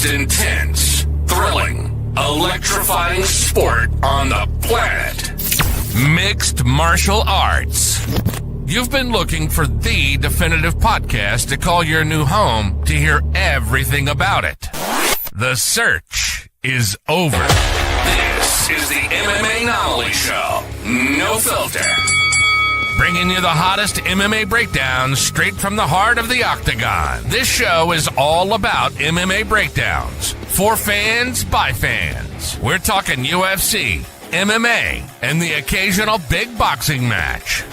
most intense, thrilling, electrifying sport on the planet. Mixed martial arts. You've been looking for the definitive podcast to call your new home to hear everything about it. The search is over. This is the MMAnomaly Show. No filter. Bringing you the hottest MMA breakdowns straight from the heart of the octagon. This show is all about MMA breakdowns. For fans, by fans. We're talking UFC, MMA, and the occasional big boxing match.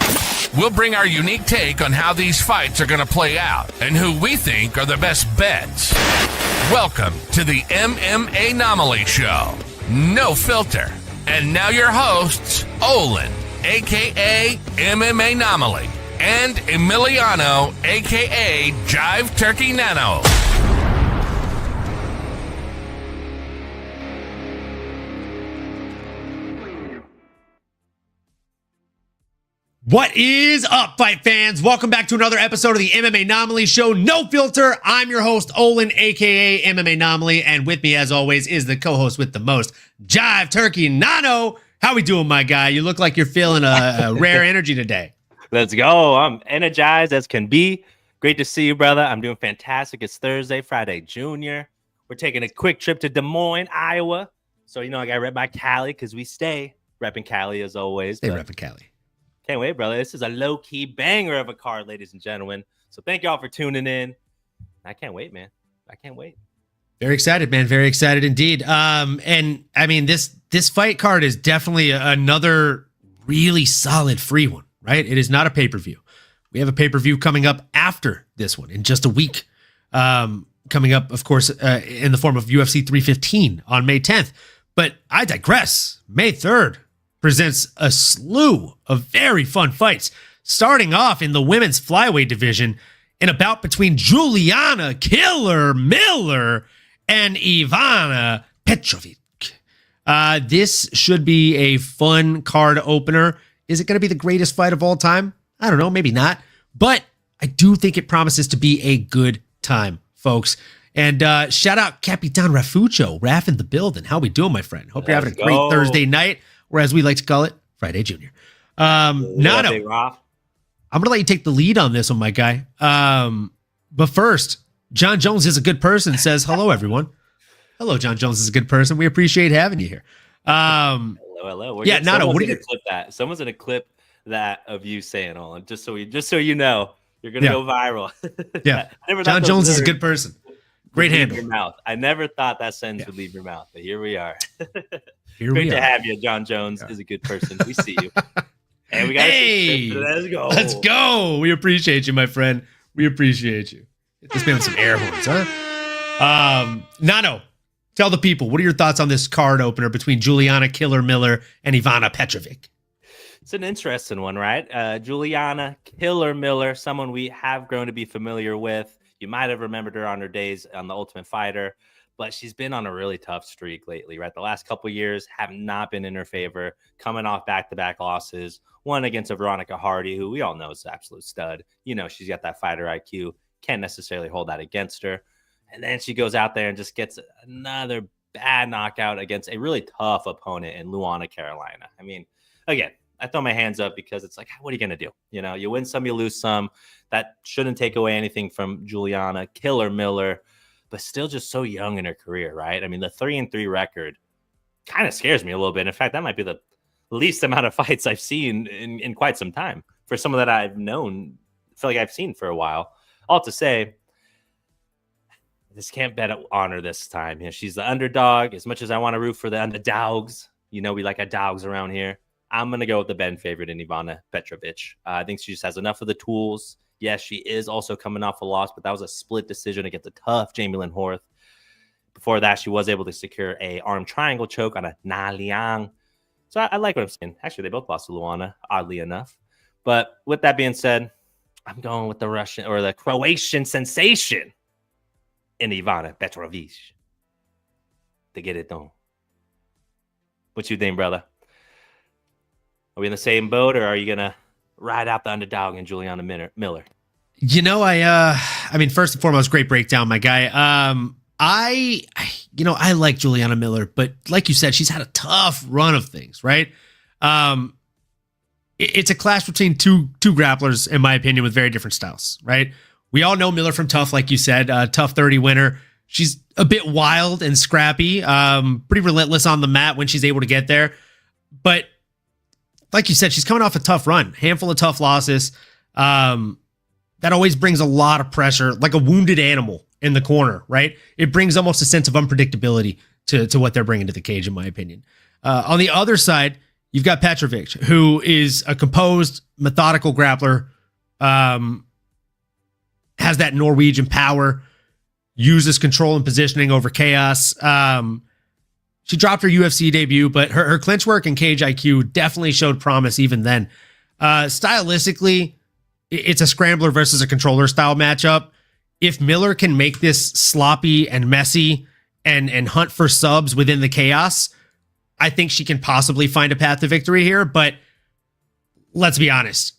We'll bring our unique take on how these fights are going to play out and who we think are the best bets. Welcome to the MMAnomaly Show. No filter. And now your hosts, Olin, a.k.a. MMAnomaly, and Emiliano, a.k.a. Jive Turkey Nano. What is up, fight fans? Welcome back to another episode of the MMAnomaly Show. No filter. I'm your host, Olin, a.k.a. MMAnomaly, and with me, as always, is the co-host with the most, Jive Turkey Nano. How we doing, my guy? You look like you're feeling a rare energy today. Let's go. I'm energized as can be. Great to see you, brother. I'm doing fantastic. It's Thursday, Friday Junior. We're taking a quick trip to Des Moines, Iowa. So, I got rep by Cali because we stay repping Cali as always. Stay repping Cali. Can't wait, brother. This is a low-key banger of a card, ladies and gentlemen. So thank y'all for tuning in. I can't wait, man. I can't wait. Very excited, man. Very excited indeed. And I mean, this fight card is definitely another really solid free one, right? It is not a pay-per-view. We have a pay-per-view coming up after this one in just a week. Coming up, of course, in the form of UFC 315 on May 10th. But I digress. May 3rd presents a slew of very fun fights, starting off in the women's flyweight division in a bout between Juliana Killer Miller and Ivana Petrovic. This should be a fun card opener. Is it going to be the greatest fight of all time? I don't know, maybe not. But I do think it promises to be a good time, folks. And shout out Capitan Rafucho, Raf in the building. How we doing, my friend? Hope you're having a great Thursday night, or as we like to call it, Friday Junior. Nano, I'm going to let you take the lead on this one, my guy. But first, John Jones is a good person, says, hello, everyone. Hello, John Jones is a good person. We appreciate having you here. Hello. Nano, what do you clip that? Someone's going to clip that of you saying, Olin, just so you know, you're going to go viral. Yeah. John Jones is a good person. Great handle. Your mouth. I never thought that sentence would leave your mouth, but here we are. Great to have you. John Jones is a good person. We see you. And we got let's go. Let's go. We appreciate you, my friend. We appreciate you. Hit this man with some air horns, huh? Nano, tell the people, what are your thoughts on this card opener between Juliana Killer Miller and Ivana Petrovic? It's an interesting one, right? Juliana Killer Miller, someone we have grown to be familiar with. You might have remembered her on her days on The Ultimate Fighter, but she's been on a really tough streak lately, right? The last couple of years have not been in her favor, coming off back-to-back losses. One against a Veronica Hardy, who we all know is an absolute stud. She's got that fighter IQ. Can't necessarily hold that against her. And then she goes out there and just gets another bad knockout against a really tough opponent in Luana, Carolina. I mean, again, I throw my hands up because it's like, what are you going to do? You win some, you lose some. That shouldn't take away anything from Juliana Killer Miller, but still just so young in her career, right? I mean, the 3-3 record kind of scares me a little bit. In fact, that might be the least amount of fights I've seen in quite some time for someone that I've known, feel like I've seen for a while. All to say, this can't bet on her this time. She's the underdog. As much as I want to root for the underdogs, we like our dogs around here. I'm going to go with the Ben favorite in Ivana Petrovic. I think she just has enough of the tools. Yes, she is also coming off a loss, but that was a split decision against a tough Jamie Lynn Horth. Before that, she was able to secure a arm triangle choke on a Na Liang. So I like what I'm saying. Actually, they both lost to Luana, oddly enough. But with that being said, I'm going with the Croatian sensation in Ivana Petrovic to get it done. What you think, brother? Are we in the same boat, or are you going to ride out the underdog and Juliana Miller? I mean, first and foremost, great breakdown, my guy. I like Juliana Miller, but like you said, she's had a tough run of things, right? It's a clash between two grapplers, in my opinion, with very different styles, right? We all know Miller from Tough, like you said, Tough 30 winner. She's a bit wild and scrappy, pretty relentless on the mat when she's able to get there. But like you said, she's coming off a tough run, handful of tough losses. That always brings a lot of pressure, like a wounded animal in the corner, right? It brings almost a sense of unpredictability to what they're bringing to the cage, in my opinion. On the other side, you've got Petrovic, who is a composed, methodical grappler, has that Norwegian power, uses control and positioning over chaos. She dropped her UFC debut, but her clinch work and cage IQ definitely showed promise even then. Stylistically, it's a scrambler versus a controller style matchup. If Miller can make this sloppy and messy and hunt for subs within the chaos, I think she can possibly find a path to victory here. But let's be honest,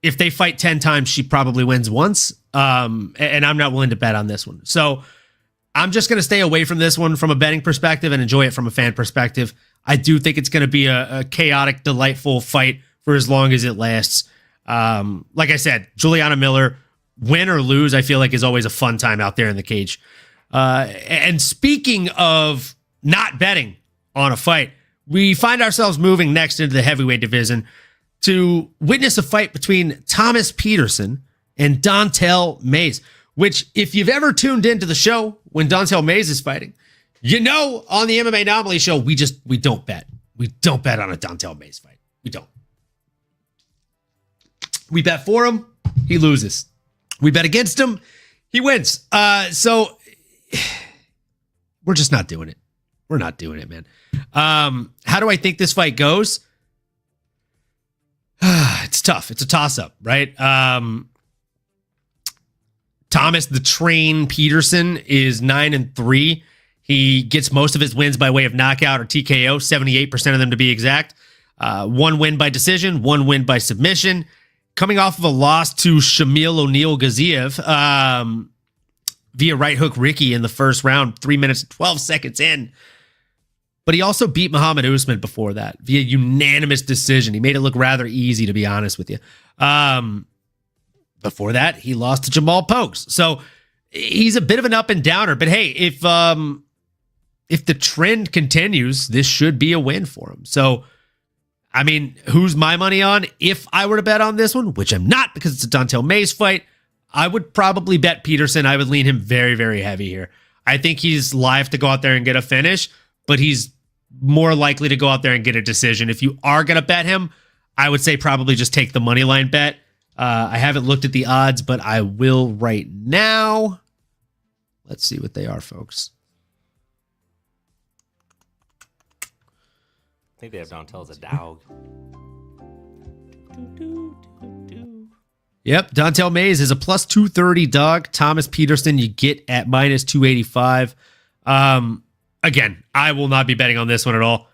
if they fight 10 times, she probably wins once. And I'm not willing to bet on this one. So I'm just going to stay away from this one from a betting perspective and enjoy it from a fan perspective. I do think it's going to be a chaotic, delightful fight for as long as it lasts. Like I said, Juliana Miller, win or lose, I feel like is always a fun time out there in the cage. And speaking of not betting on a fight, we find ourselves moving next into the heavyweight division to witness a fight between Thomas Petersen and Dontel Mays, which if you've ever tuned into the show when Dontel Mays is fighting, you know, on the MMAnomaly Show, we don't bet. We don't bet on a Dontel Mays fight. We don't. We bet for him, he loses. We bet against him, he wins. So we're just not doing it. We're not doing it, man. How do I think this fight goes? It's tough. It's a toss-up, right? Thomas the Train Petersen is 9-3. He gets most of his wins by way of knockout or TKO, 78% of them to be exact. One win by decision, one win by submission. Coming off of a loss to Shamil O'Neal Gaziev via right hook Ricky in the first round, 3 minutes and 12 seconds in. But he also beat Muhammad Usman before that via unanimous decision. He made it look rather easy, to be honest with you. Before that, he lost to Jamal Pokes. So he's a bit of an up and downer. But hey, if the trend continues, this should be a win for him. So, I mean, who's my money on? If I were to bet on this one, which I'm not because it's a Dontel Mays fight, I would probably bet Petersen. I would lean him very, very heavy here. I think he's live to go out there and get a finish, but he's more likely to go out there and get a decision. If you are going to bet him, I would say probably just take the money line bet. I haven't looked at the odds, but I will right now. Let's see what they are, folks. I think they have Dontel as a dog. Yep, Dontel Mays is a plus 230 dog. Thomas Petersen you get at minus 285. Again, I will not be betting on this one at all.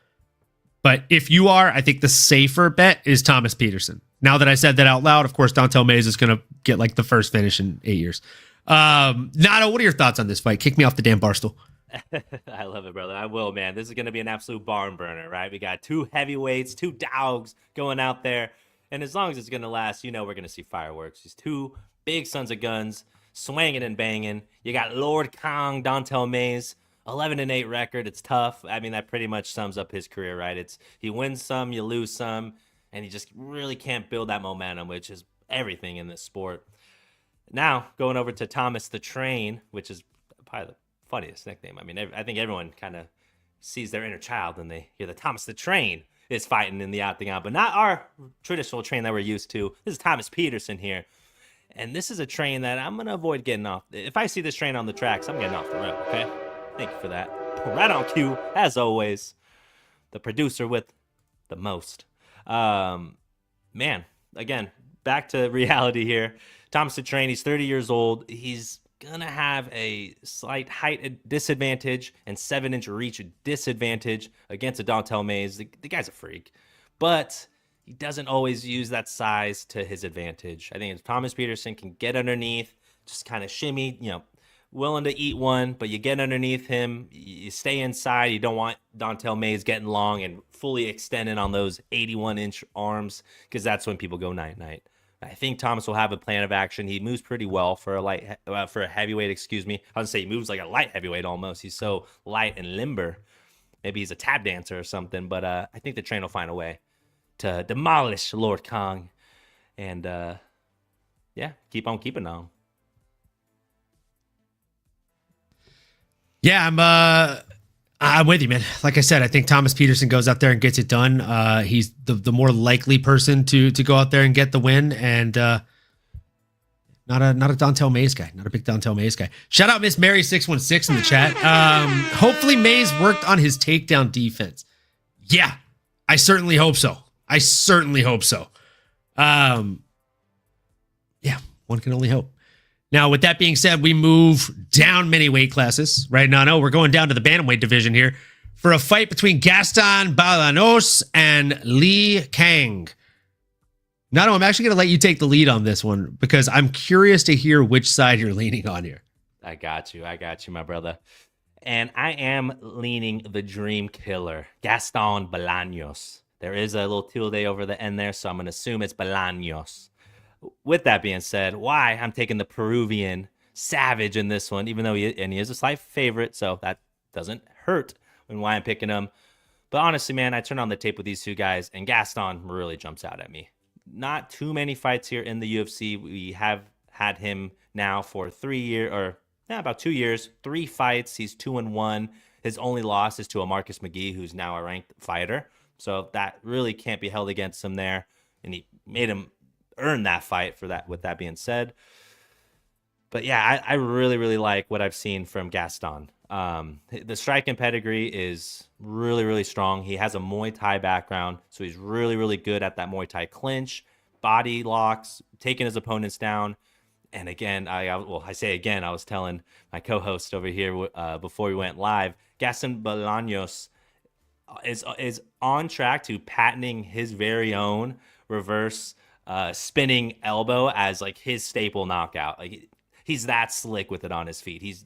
But if you are, I think the safer bet is Thomas Petersen. Now that I said that out loud, of course, Dontel Mays is going to get like the first finish in 8 years. Nato, what are your thoughts on this fight? Kick me off the damn barstool. I love it, brother. I will, man. This is going to be an absolute barn burner, right? We got two heavyweights, two dogs going out there. And as long as it's going to last, you know we're going to see fireworks. These two big sons of guns swinging and banging. You got Lord Quang, Dontel Mays, 11-8 record. It's tough. I mean, that pretty much sums up his career, right? It's he wins some, you lose some, and he just really can't build that momentum, which is everything in this sport. Now, going over to Thomas the Train, which is probably the funniest nickname. I mean, I think everyone kind of sees their inner child when they hear that Thomas the Train is fighting in the octagon, but not our traditional train that we're used to. This is Thomas Petersen here. And this is a train that I'm going to avoid getting off. If I see this train on the tracks, I'm getting off the road, okay? Thank you for that. Right on cue, as always. The producer with the most. Man, again, back to reality here. Thomas the Train, he's 30 years old. He's going to have a slight height disadvantage and 7-inch reach disadvantage against a Dontel Mays. The guy's a freak. But he doesn't always use that size to his advantage. I think if Thomas Petersen can get underneath, just kind of shimmy, willing to eat one, but you get underneath him, you stay inside. You don't want Dontel Mays getting long and fully extended on those 81-inch arms, because that's when people go night-night. I think Thomas will have a plan of action. He moves pretty well for a heavyweight, excuse me. I was going to say he moves like a light heavyweight almost. He's so light and limber. Maybe he's a tap dancer or something, but I think the train will find a way to demolish Lord Quang. And, yeah, keep on keeping on. Yeah, I'm with you, man. Like I said, I think Thomas Petersen goes out there and gets it done. He's the more likely person to go out there and get the win, and not a Dontel Mays guy, not a big Dontel Mays guy. Shout out Miss Mary 616 in the chat. Hopefully Mays worked on his takedown defense. Yeah, I certainly hope so. Yeah, one can only hope. Now, with that being said, we move down many weight classes. Right now, no, we're going down to the bantamweight division here for a fight between Gaston Bolanos and Quang. Nano, I'm actually going to let you take the lead on this one because I'm curious to hear which side you're leaning on here. I got you, my brother. And I am leaning the dream killer, Gaston Bolanos. There is a little tilde over the end there, so I'm going to assume it's Bolanos. With that being said, why I'm taking the Peruvian Savage in this one, even though he is a slight favorite, so that doesn't hurt when why I'm picking him. But honestly, man, I turn on the tape with these two guys, and Gaston really jumps out at me. Not too many fights here in the UFC. We have had him now for about 2 years, 3 fights. He's 2-1. His only loss is to a Marcus McGee, who's now a ranked fighter. So that really can't be held against him there. And he made him earn that fight for that, with that being said. But yeah, I really, really like what I've seen from Gaston. The striking pedigree is really, really strong. He has a Muay Thai background, so he's really, really good at that Muay Thai clinch, body locks, taking his opponents down. And again, I was telling my co-host over here before we went live, Gaston Bolanos is on track to patenting his very own reverse spinning elbow as like his staple knockout. Like he's that slick with it on his feet. He's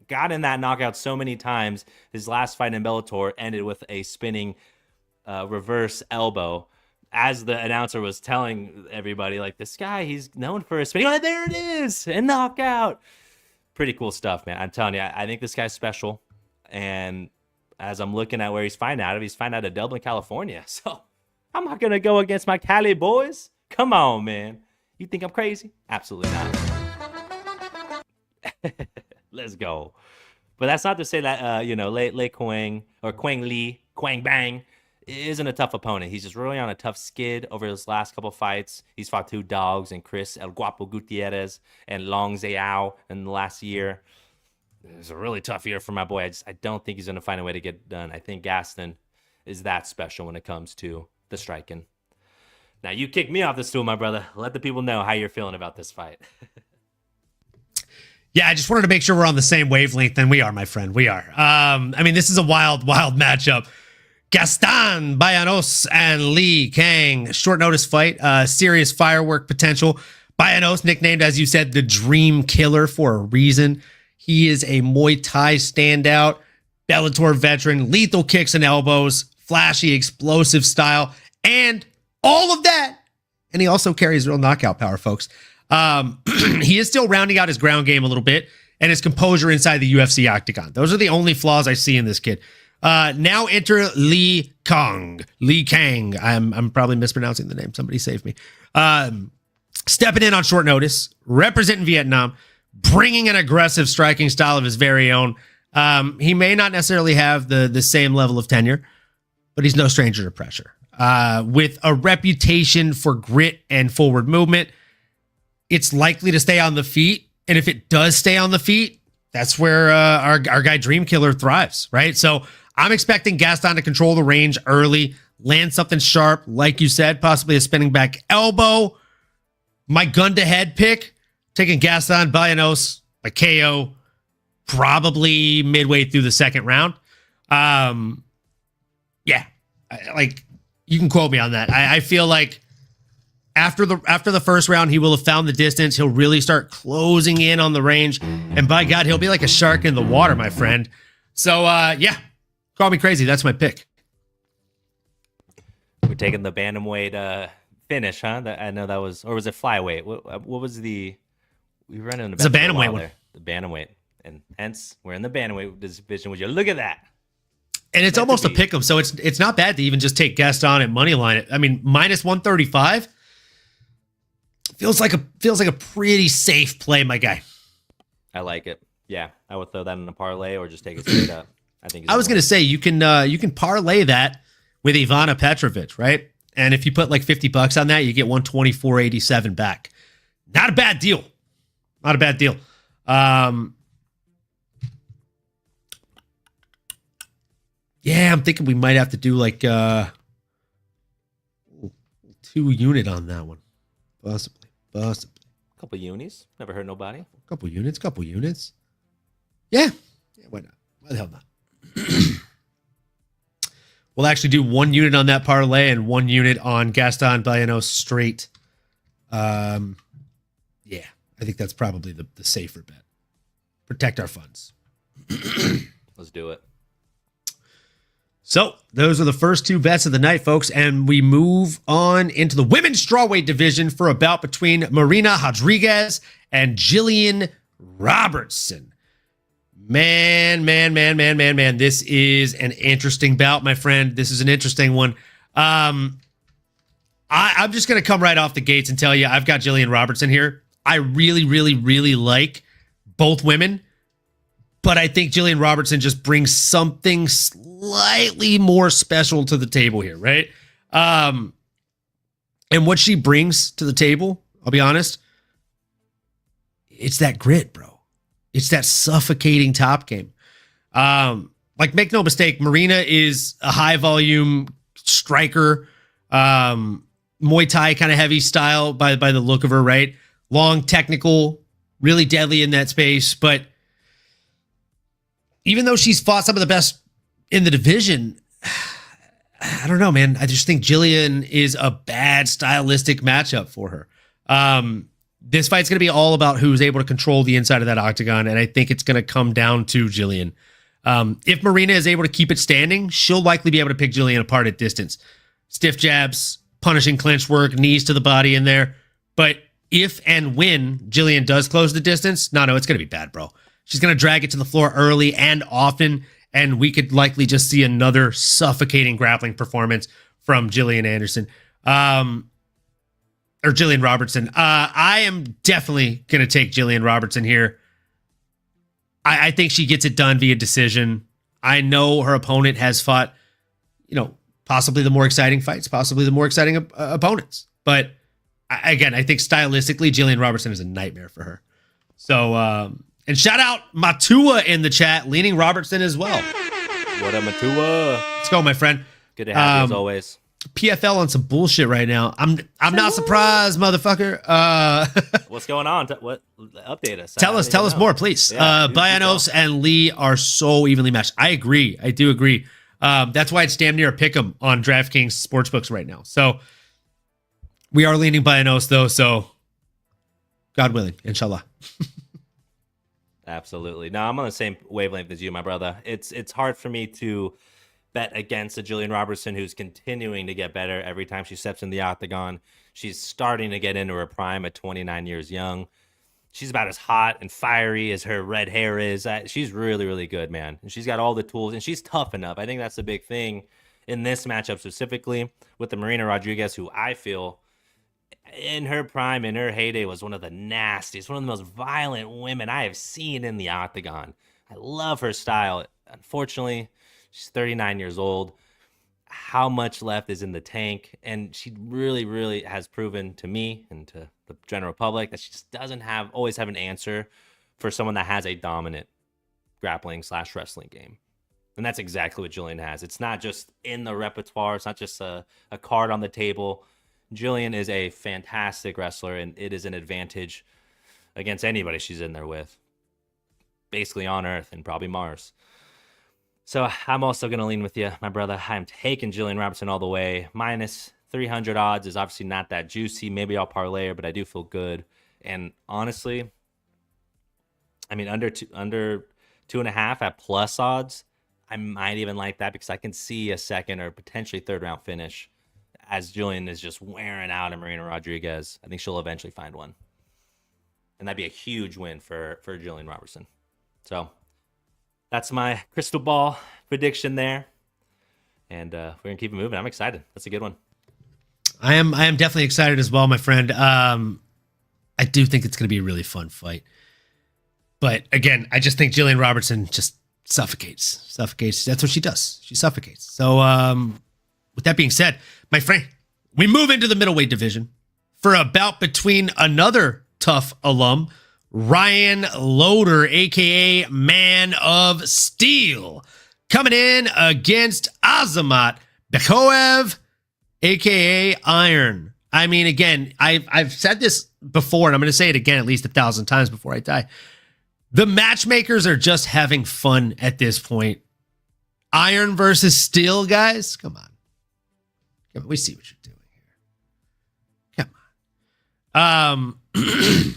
gotten that knockout so many times. His last fight in Bellator ended with a spinning reverse elbow. As the announcer was telling everybody, like, this guy, he's known for his spinning. Oh, there it is, a knockout. Pretty cool stuff, man. I'm telling you, I think this guy's special. And as I'm looking at where he's fighting out of Dublin, California. So I'm not going to go against my Cali boys. Come on, man. You think I'm crazy? Absolutely not. Let's go. But that's not to say that, Le Quang or Quang Lee, Quang Bang isn't a tough opponent. He's just really on a tough skid over his last couple fights. He's fought 2 dogs and Chris El Guapo Gutierrez and Long Zayao in the last year. It was a really tough year for my boy. I don't think he's going to find a way to get it done. I think Gaston is that special when it comes to the striking. Now, you kicked me off the stool, my brother. Let the people know how you're feeling about this fight. Yeah, I just wanted to make sure we're on the same wavelength, and we are, my friend. We are. This is a wild, wild matchup. Gaston Bolanos and Quang. Short notice fight. Serious firework potential. Bolanos, nicknamed, as you said, the Dream Killer for a reason. He is a Muay Thai standout, Bellator veteran, lethal kicks and elbows, flashy, explosive style, and all of that. And he also carries real knockout power, folks. He is still rounding out his ground game a little bit and his composure inside the UFC octagon. Those are the only flaws I see in this kid. Now enter Quang. I'm probably mispronouncing the name. Somebody save me. Stepping in on short notice, representing Vietnam, bringing an aggressive striking style of his very own. He may not necessarily have the same level of tenure, but he's no stranger to pressure. With a reputation for grit and forward movement, it's likely to stay on the feet. And if it does stay on the feet, that's where our guy Dream Killer thrives, right? So I'm expecting Gaston to control the range early, land something sharp, like you said, possibly a spinning back elbow. My gun-to-head pick, taking Gaston Bolanos by KO, probably midway through the second round. You can quote me on that. I feel like after the first round, he will have found the distance. He'll really start closing in on the range. And by God, he'll be like a shark in the water, my friend. So, yeah, call me crazy. That's my pick. We're taking the bantamweight finish, huh? I know that was, or was it flyweight? What was the? We ran in the. It's a bantamweight one. There. The bantamweight, and hence we're in the bantamweight division. Would you look at that? And it's almost a pick 'em, so it's not bad to even just take Gaston at money line. I mean, minus 135 feels like a pretty safe play, my guy. I like it. Yeah, I would throw that in a parlay or just take it straight up. I think. I was gonna say you can parlay that with Ivana Petrovic, right? And if you put like $50 on that, you get 124.87 back. Not a bad deal. Not a bad deal. Yeah, I'm thinking we might have to do like 2 unit on that one. Possibly. Couple unis. Never heard nobody. Couple units. Yeah, why not? Why the hell not? We'll actually do 1 unit on that parlay and 1 unit on Gaston Bolanos straight. Yeah, I think that's probably the safer bet. Protect our funds. Let's do it. So those are the first 2 bets of the night, folks, and we move on into the women's strawweight division for a bout between Marina Rodriguez and Gillian Robertson. Man. This is an interesting bout, my friend. This is an interesting one. I'm just going to come right off the gates and tell you I've got Gillian Robertson here. I really like both women, but I think Gillian Robertson just brings something slightly more special to the table here, right? And what she brings to the table, I'll be honest, it's that grit, bro. It's that suffocating top game. Like, make no mistake, Marina is a high volume striker, Muay Thai kind of heavy style by the look of her, right? Long, technical, really deadly in that space. But even though she's fought some of the best in the division, I don't know, man. I just think Gillian is a bad stylistic matchup for her. This fight's going to be all about who's able to control the inside of that octagon, and I think it's going to come down to Gillian. If Marina is able to keep it standing, she'll likely be able to pick Gillian apart at distance. Stiff jabs, punishing clinch work, knees to the body in there. But if and when Gillian does close the distance, no, it's going to be bad, bro. She's going to drag it to the floor early and often, and we could likely just see another suffocating grappling performance from Gillian Anderson. Or Gillian Robertson. I am definitely going to take Gillian Robertson here. I think she gets it done via decision. I know her opponent has fought, possibly the more exciting fights, possibly the more exciting opponents. But again, I think stylistically, Gillian Robertson is a nightmare for her. So, and shout out Matua in the chat, leaning Robertson as well. What up, Matua? Let's go, my friend. Good to have you as always. PFL on some bullshit right now. I'm not surprised, motherfucker. What's going on? What update us? Tell us more, please. Yeah, Bolanos and Lee are so evenly matched. I agree. I do agree. That's why it's damn near a pick 'em on DraftKings Sportsbooks right now. So we are leaning Bolanos though. So God willing, inshallah. Absolutely. No, I'm on the same wavelength as you, my brother. It's hard for me to bet against a Gillian Robertson who's continuing to get better every time she steps in the octagon. She's starting to get into her prime at 29 years young. She's about as hot and fiery as her red hair is. She's really, really good, man. And she's got all the tools, and she's tough enough. I think that's the big thing in this matchup specifically with the Marina Rodriguez, who I feel in her prime, in her heyday, was one of the nastiest, one of the most violent women I have seen in the octagon. I love her style. Unfortunately, she's 39 years old. How much left is in the tank? And she really, really has proven to me and to the general public that she just doesn't always have an answer for someone that has a dominant grappling/wrestling game. And that's exactly what Gillian has. It's not just in the repertoire. It's not just a card on the table. Gillian is a fantastic wrestler, and it is an advantage against anybody she's in there with. Basically on Earth and probably Mars. So I'm also going to lean with you, my brother. I'm taking Gillian Robertson all the way, minus 300 odds is obviously not that juicy. Maybe I'll parlay her, but I do feel good. And honestly, I mean, under 2.5 at plus odds, I might even like that because I can see a second or potentially third round finish as Gillian is just wearing out in Marina Rodriguez. I think she'll eventually find one. And that'd be a huge win for Gillian Robertson. So that's my crystal ball prediction there. And we're going to keep it moving. I'm excited. That's a good one. I am definitely excited as well, my friend. I do think it's going to be a really fun fight. But again, I just think Gillian Robertson just suffocates. That's what she does. She suffocates. So with that being said, my friend, we move into the middleweight division for a bout between another tough alum, Ryan Loder, a.k.a. Man of Steel, coming in against Azamat Bekoev, a.k.a. Iron. I mean, again, I've said this before, and I'm going to say it again at least 1,000 times before I die. The matchmakers are just having fun at this point. Iron versus Steel, guys. Come on. We see what you're doing here. Come on.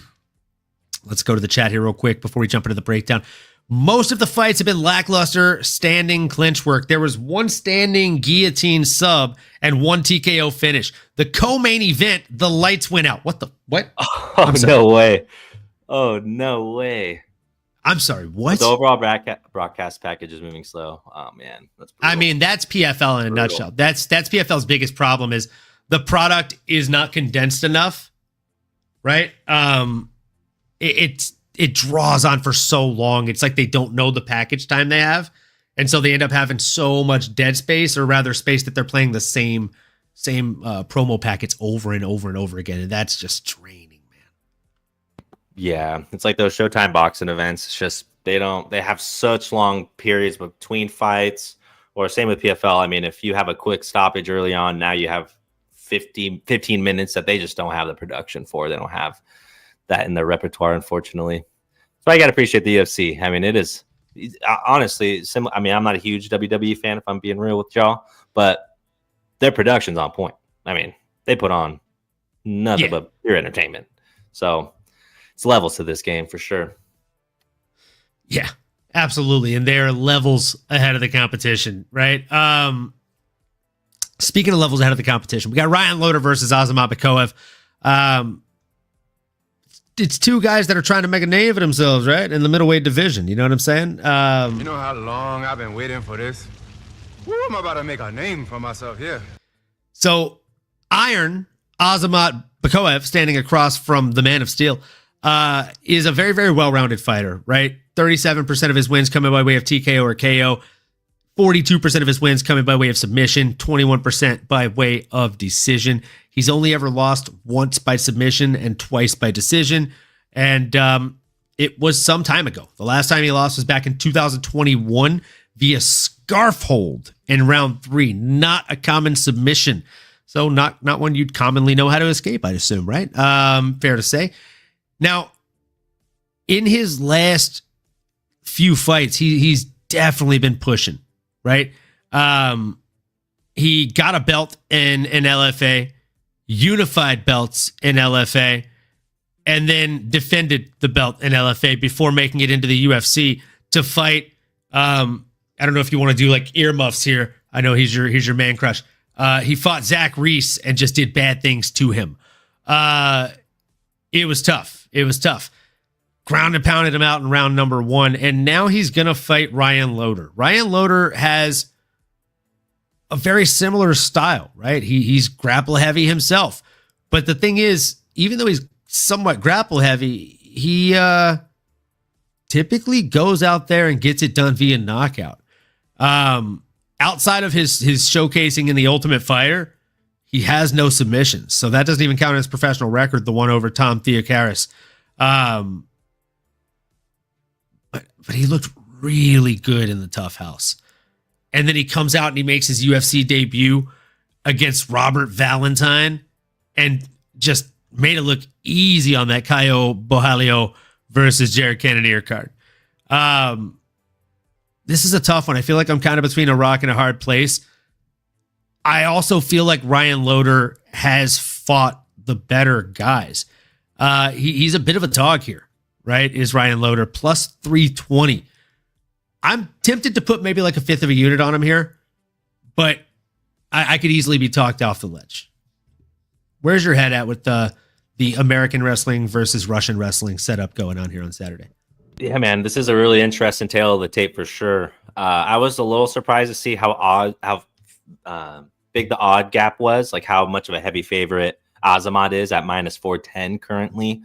Let's go to the chat here real quick before we jump into the breakdown. Most of the fights have been lackluster standing clinch work. There was one standing guillotine sub and one TKO finish. The co-main event, the lights went out. What? Oh, no way. Oh, no way. I'm sorry, what? The overall broadcast package is moving slow. Oh, man. That's brutal. I mean, that's PFL in a nutshell. That's PFL's biggest problem is the product is not condensed enough, right? It draws on for so long. It's like they don't know the package time they have. And so they end up having so much dead space, or rather space that they're playing the same promo packets over and over and over again. And that's just draining. Yeah, it's like those Showtime boxing events. It's just they have such long periods between fights, or same with PFL. I mean, if you have a quick stoppage early on, now you have 15 minutes that they just don't have the production for. They don't have that in their repertoire, unfortunately. So I got to appreciate the UFC. I mean, it is honestly similar. I mean, I'm not a huge WWE fan, if I'm being real with y'all, but their production's on point. I mean, they put on nothing but pure entertainment. So it's levels to this game for sure. Yeah, absolutely. And they're levels ahead of the competition, right? Speaking of levels ahead of the competition, we got Ryan Loder versus Azamat Bekoev. It's two guys that are trying to make a name for themselves, right? In the middleweight division. You know what I'm saying? You know how long I've been waiting for this? Woo, I'm about to make a name for myself here. So Iron, Azamat Bekoev, standing across from the Man of Steel, is a very, very well-rounded fighter, right? 37% of his wins coming by way of TKO or KO. 42% of his wins coming by way of submission. 21% by way of decision. He's only ever lost once by submission and twice by decision. And it was some time ago. The last time he lost was back in 2021 via scarf hold in round 3. Not a common submission. So not one you'd commonly know how to escape, I'd assume, right? Fair to say. Now, in his last few fights, he's definitely been pushing, right? He got a belt in LFA, unified belts in LFA, and then defended the belt in LFA before making it into the UFC to fight. I don't know if you want to do like earmuffs here. I know he's your man crush. He fought Zach Reese and just did bad things to him. It was tough. Ground and pounded him out in round number 1. And now he's going to fight Ryan Loder. Ryan Loder has a very similar style, right? He's grapple heavy himself. But the thing is, even though he's somewhat grapple heavy, he typically goes out there and gets it done via knockout. Outside of his showcasing in the Ultimate Fighter, he has no submissions. So that doesn't even count as professional record, the one over Tom Theocaris. But he looked really good in the Tough House. And then he comes out and he makes his UFC debut against Robert Valentine and just made it look easy on that Caio Borralho versus Jared Cannonier card. This is a tough one. I feel like I'm kind of between a rock and a hard place. also feel like Ryan Loder has fought the better guys. He's a bit of a dog here, right? Is Ryan Loder plus 320. I'm tempted to put maybe like a fifth of a unit on him here, but I could easily be talked off the ledge. Where's your head at with the American wrestling versus Russian wrestling setup going on here on Saturday? Yeah, man, this is a really interesting tale of the tape for sure. I was a little surprised to see how big the odd gap was, like how much of a heavy favorite Azamat is at minus 410 currently.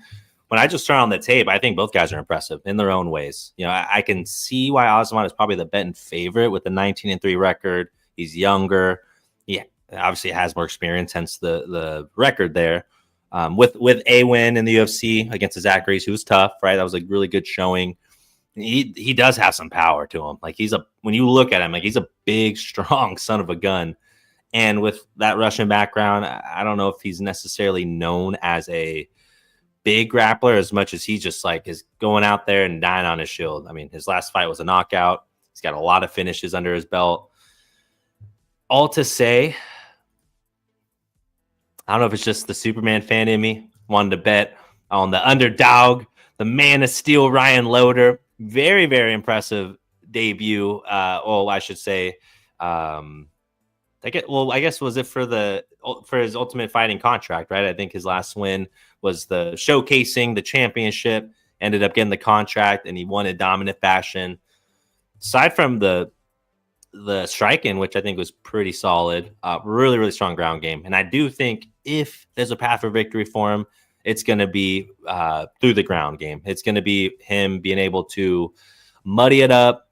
When I just turn on the tape, I think both guys are impressive in their own ways. You know, I can see why Azamat is probably the betting favorite with the 19-3 record. He's younger. He obviously has more experience, hence the record there. With a win in the UFC against Zachary's, who was tough, right? That was a really good showing. He does have some power to him. Like when you look at him, like he's a big, strong son of a gun. And with that Russian background, I don't know if he's necessarily known as a big grappler as much as he just like is going out there and dying on his shield. I mean, his last fight was a knockout. He's got a lot of finishes under his belt. All to say, I don't know if it's just the Superman fan in me wanted to bet on the underdog, the Man of Steel, Ryan Loder. Very, very impressive debut. I should say, I guess was it for his Ultimate Fighting contract, right? I think his last win was the showcasing the championship, ended up getting the contract, and he won in dominant fashion. Aside from the striking, which I think was pretty solid, really, really strong ground game. And I do think if there's a path for victory for him, it's going to be through the ground game. It's going to be him being able to muddy it up,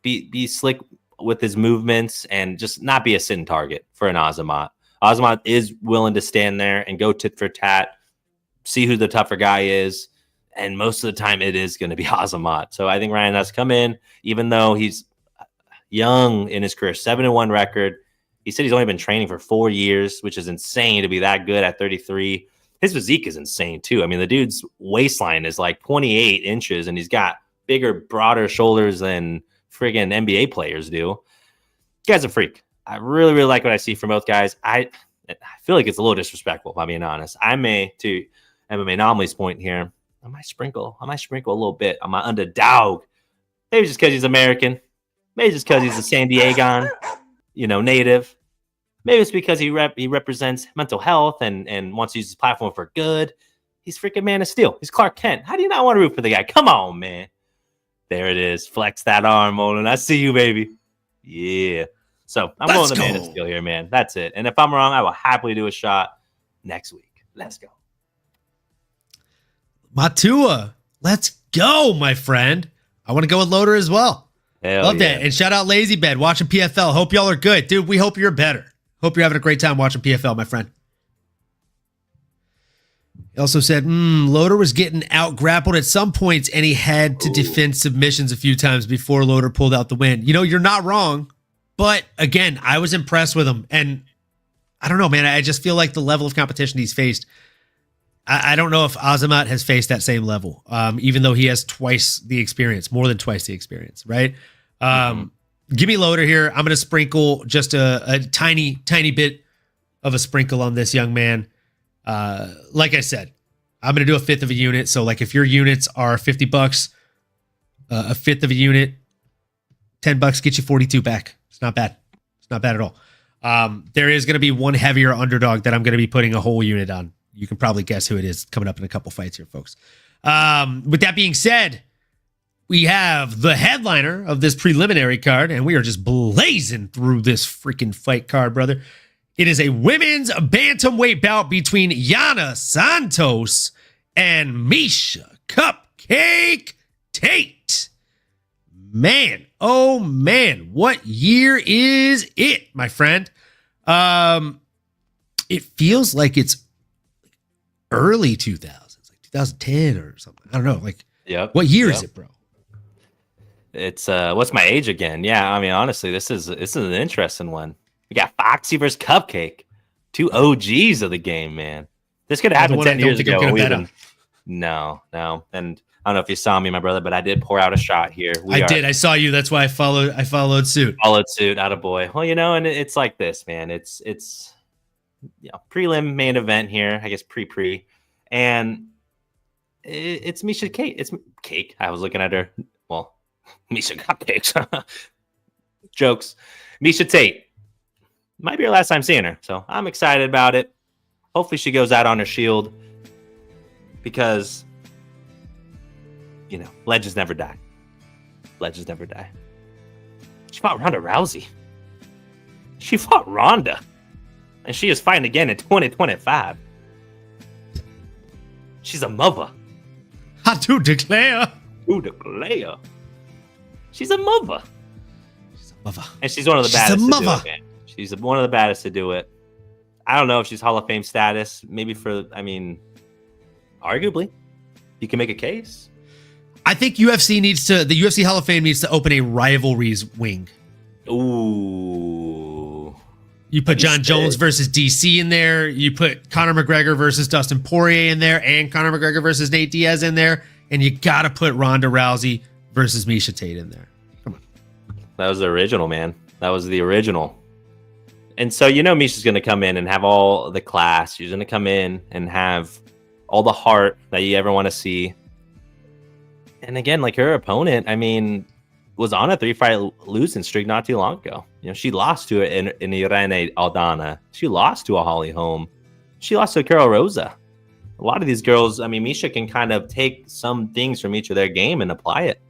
be slick with his movements, and just not be a sitting target for an Azamat. Azamat is willing to stand there and go tit for tat, see who the tougher guy is. And most of the time it is going to be Azamat. So I think Ryan has come in, even though he's young in his career, 7-1 record. He said he's only been training for 4 years, which is insane to be that good at 33. His physique is insane too. I mean, the dude's waistline is like 28 inches and he's got bigger, broader shoulders than friggin' NBA players do. This guy's a freak. I really, really like what I see from both guys. I feel like it's a little disrespectful, if I'm being honest. I may, to MMAnomaly's point here, I might sprinkle a little bit on my underdog. Maybe just because he's American. Maybe just because he's a San Diegan, native. Maybe it's because he represents mental health and wants to use his platform for good. He's freaking Man of Steel. He's Clark Kent. How do you not want to root for the guy? Come on, man. There it is. Flex that arm, Olin. I see you, baby. Yeah. So I'm going the Man of Steel here, man. That's it. And if I'm wrong, I will happily do a shot next week. Let's go. Matua. Let's go, my friend. I want to go with Loder as well. Love that. And shout out Lazy Bed watching PFL. Hope y'all are good. Dude, we hope you're better. Hope you're having a great time watching PFL, my friend. He also said, Loder was getting out-grappled at some points, and he had to defend submissions a few times before Loder pulled out the win. You're not wrong. But, again, I was impressed with him. And I don't know, man. I just feel like the level of competition he's faced, I don't know if Azamat has faced that same level, even though he has twice the experience, more than twice the experience, right? Give me Loder here. I'm going to sprinkle just a tiny, tiny bit of a sprinkle on this young man. Like I said, I'm going to do a fifth of a unit. So like if your units are $50, a fifth of a unit, $10 get you 42 back. It's not bad. It's not bad at all. There is going to be one heavier underdog that I'm going to be putting a whole unit on. You can probably guess who it is coming up in a couple fights here, folks. With that being said, we have the headliner of this preliminary card, and we are just blazing through this freaking fight card, brother. It is a women's bantamweight bout between Yana Santos and Miesha Cupcake Tate. Man, oh man, what year is it, my friend? It feels like it's early 2000s, like 2010 or something. I don't know. Like, what year is it, bro? It's what's my age again? Yeah, I mean, honestly, this is an interesting one. We got Foxy versus Cupcake, two OGs of the game, man. This could have happened 10 years ago. No. And I don't know if you saw me, my brother, but I did pour out a shot here. I did. I saw you. That's why I followed suit. Followed suit, attaboy. Well, and it's like this, man. It's prelim main event here, I guess pre, and it's Miesha Cake. It's cake. I was looking at her. Well, Miesha got cakes. Jokes. Miesha Tate. Might be her last time seeing her, so I'm excited about it. Hopefully she goes out on her shield because, legends never die. Legends never die. She fought Ronda Rousey. She fought Ronda. And she is fighting again in 2025. She's a mother. I do declare. She's a mother. She's a mother. And she's one of the baddest to do it, man. She's one of the baddest to do it. I don't know if she's Hall of Fame status. Maybe arguably. You can make a case. I think the UFC Hall of Fame needs to open a rivalries wing. Ooh. You put John Jones versus DC in there. You put Conor McGregor versus Dustin Poirier in there, and Conor McGregor versus Nate Diaz in there. And you got to put Ronda Rousey versus Miesha Tate in there. Come on. That was the original, man. That was the original. And so, Miesha's going to come in and have all the class. She's going to come in and have all the heart that you ever want to see. And again, like her opponent, was on a 3-fight losing streak not too long ago. She lost to it in Irene Aldana. She lost to a Holly Holm. She lost to Carol Rosa. A lot of these girls, Miesha can kind of take some things from each of their game and apply it.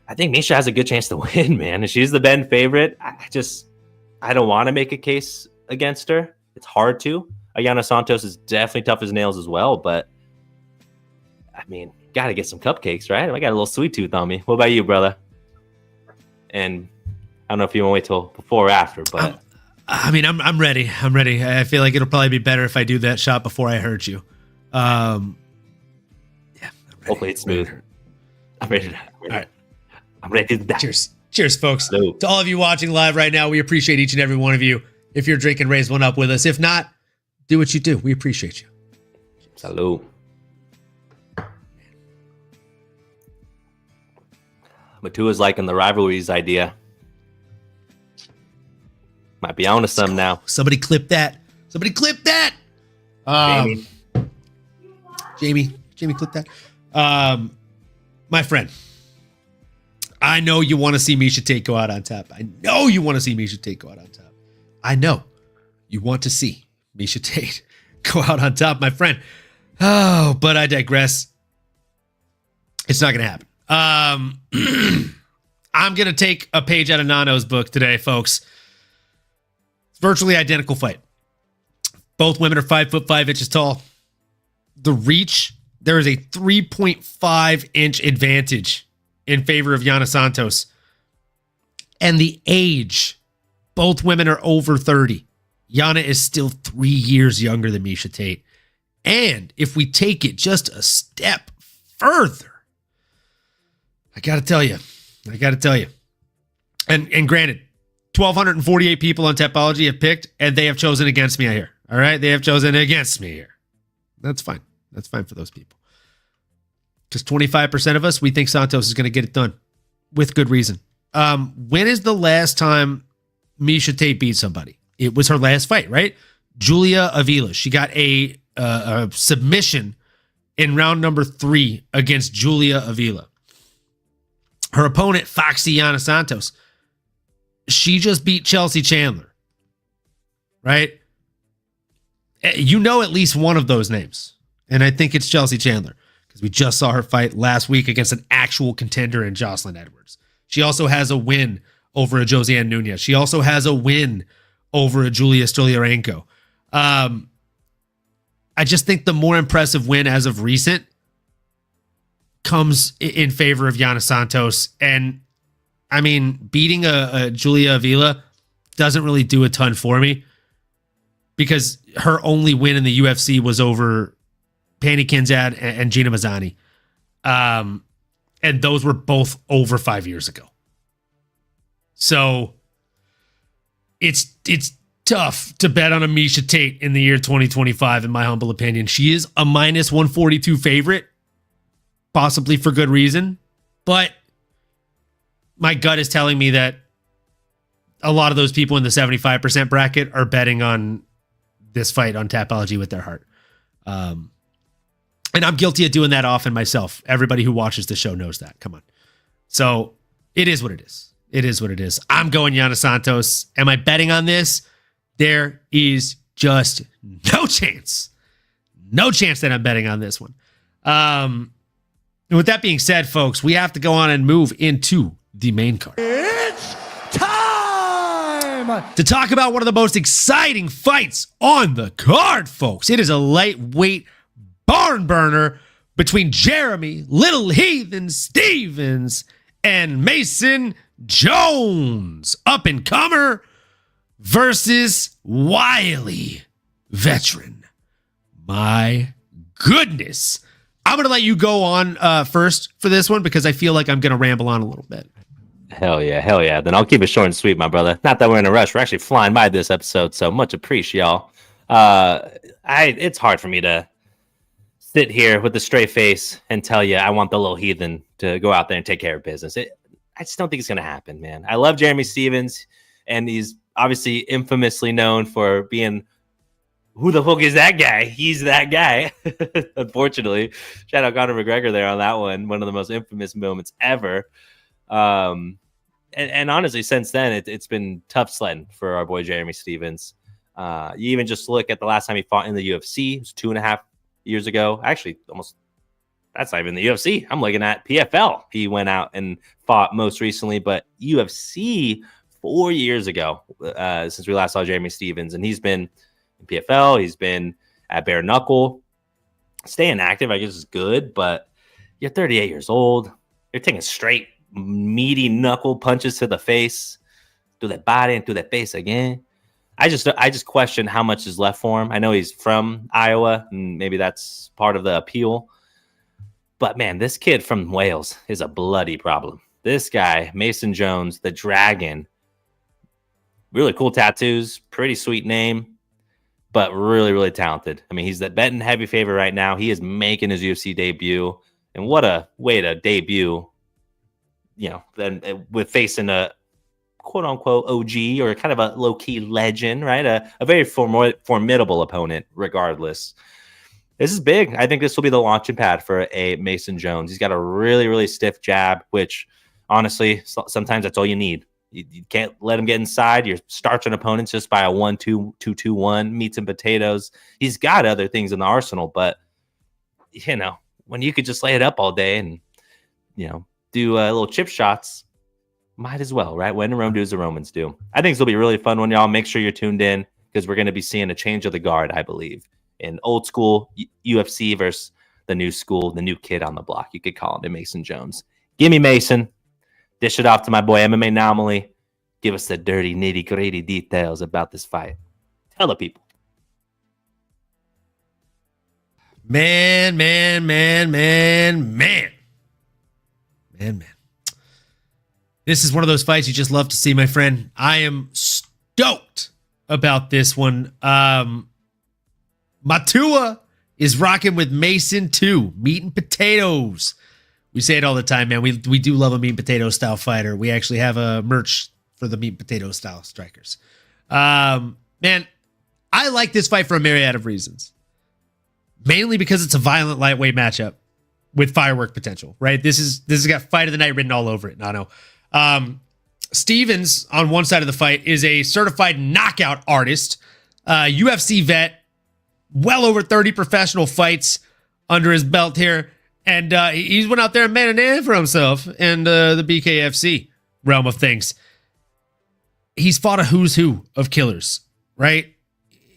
I think Miesha has a good chance to win, man. And she's the Ben favorite. I don't want to make a case against her. It's hard to. Yana Santos is definitely tough as nails as well, but got to get some cupcakes, right? I got a little sweet tooth on me. What about you, brother? And I don't know if you want to wait till before or after, but I'm ready. I'm ready. I feel like it'll probably be better if I do that shot before I hurt you. Yeah. Hopefully it's smooth. I'm ready. All right. I'm ready to die. Cheers, folks. Salute. To all of you watching live right now, we appreciate each and every one of you. If you're drinking, raise one up with us. If not, do what you do. We appreciate you. Salute. Matua's liking the rivalries idea. Might be on to some now. Somebody clip that. Jamie, clip that. My friend, I know you want to see Miesha Tate go out on top. I know you want to see Miesha Tate go out on top. I know you want to see Miesha Tate go out on top, my friend. Oh, but I digress. It's not going to happen. I'm going to take a page out of Nano's book today, folks. It's virtually identical fight. Both women are 5'5" tall. The reach, there is a 3.5 inch advantage in favor of Yana Santos. And the age, both women are over 30. Yana is still 3 years younger than Miesha Tate. And if we take it just a step further, I got to tell you. And granted, 1,248 people on Tapology have picked, and they have chosen against me here. All right? They have chosen against me here. That's fine. That's fine for those people. Because 25% of us, we think Santos is going to get it done with good reason. When is the last time Miesha Tate beat somebody? It was her last fight, right? Julia Avila. She got a submission in round number 3 against Julia Avila. Her opponent, Foxy Yana Santos, she just beat Chelsea Chandler, right? You know at least one of those names, and I think it's Chelsea Chandler because we just saw her fight last week against an actual contender in Jocelyn Edwards. She also has a win over a Josiane Nunez. She also has a win over a Julia Stoliarenko. I just think the more impressive win as of recent comes in favor of Yana Santos. And beating a Julia Avila doesn't really do a ton for me because her only win in the UFC was over Pannie Kianzad and Gina Mazzani. And those were both over 5 years ago. So it's tough to bet on a Miesha Tate in the year 2025, in my humble opinion. She is a -142 favorite. possibly for good reason, but my gut is telling me that a lot of those people in the 75% bracket are betting on this fight on Tapology with their heart. And I'm guilty of doing that often myself. Everybody who watches the show knows that. Come on. So it is what it is. It is what it is. I'm going Yana Santos. Am I betting on this? There is just no chance. No chance that I'm betting on this one. And with that being said, folks, we have to go on and move into the main card. It's time To talk about one of the most exciting fights on the card, folks. It is a lightweight barn burner between Jeremy Little Heathen Stevens and Mason Jones, up and comer, versus wily veteran. My goodness. I'm going to let you go on first for this one because I feel like I'm going to ramble on a little bit. Hell yeah. Then I'll keep it short and sweet, my brother. Not that we're in a rush. We're actually flying by this episode, so much appreciate y'all. It's hard for me to sit here with a straight face and tell you I want the little heathen to go out there and take care of business. I just don't think it's going to happen, man. I love Jeremy Stevens, and he's obviously infamously known for being, who the fuck is that guy? He's that guy. Unfortunately, shout out Conor McGregor there on that one. One of the most infamous moments ever. And honestly, since then, it's been tough sledding for our boy Jeremy Stevens. You even just look at the last time he fought in the UFC. It was 2.5 years ago. Actually, almost. That's not even the UFC. I'm looking at PFL. He went out and fought most recently, but UFC 4 years ago, since we last saw Jeremy Stevens, and he's been in PFL. He's been at bare knuckle. Staying active, I guess, is good, but you're 38 years old. You're taking straight, meaty knuckle punches to the face, to the body, and to the face again. I just question how much is left for him. I know he's from Iowa, and maybe that's part of the appeal. But, man, this kid from Wales is a bloody problem. This guy, Mason Jones, the Dragon, really cool tattoos, pretty sweet name, but really, really talented. I mean, he's the betting heavy favorite right now. He is making his UFC debut, and what a way to debut, then with facing a quote-unquote OG or kind of a low-key legend, right? A very formidable opponent, regardless. This is big. I think this will be the launching pad for a Mason Jones. He's got a really, really stiff jab, which honestly, sometimes that's all you need. You can't let him get inside. You're starching opponents just by a 1-2-2-2-1, meats and potatoes. He's got other things in the arsenal, but, when you could just lay it up all day and, do little chip shots, might as well, right? When in Rome, do as the Romans do. I think this will be a really fun one, y'all. Make sure you're tuned in because we're going to be seeing a change of the guard, I believe. In old school UFC versus the new school, the new kid on the block. You could call him Mason Jones. Give me Mason. Dish it off to my boy MMAnomaly. Give us the dirty, nitty-gritty details about this fight. Tell the people. Man. This is one of those fights you just love to see, my friend. I am stoked about this one. Matua is rocking with Mason too. Meat and potatoes. We say it all the time, man. We do love a meat and potato style fighter. We actually have a merch for the meat and potato style strikers. Man, I like this fight for a myriad of reasons. Mainly because it's a violent lightweight matchup with firework potential, right? This has got fight of the night written all over it. Nano. Stevens on one side of the fight is a certified knockout artist, UFC vet, well over 30 professional fights under his belt here. And he's went out there and made a name for himself in the BKFC realm of things. He's fought a who's who of killers, right?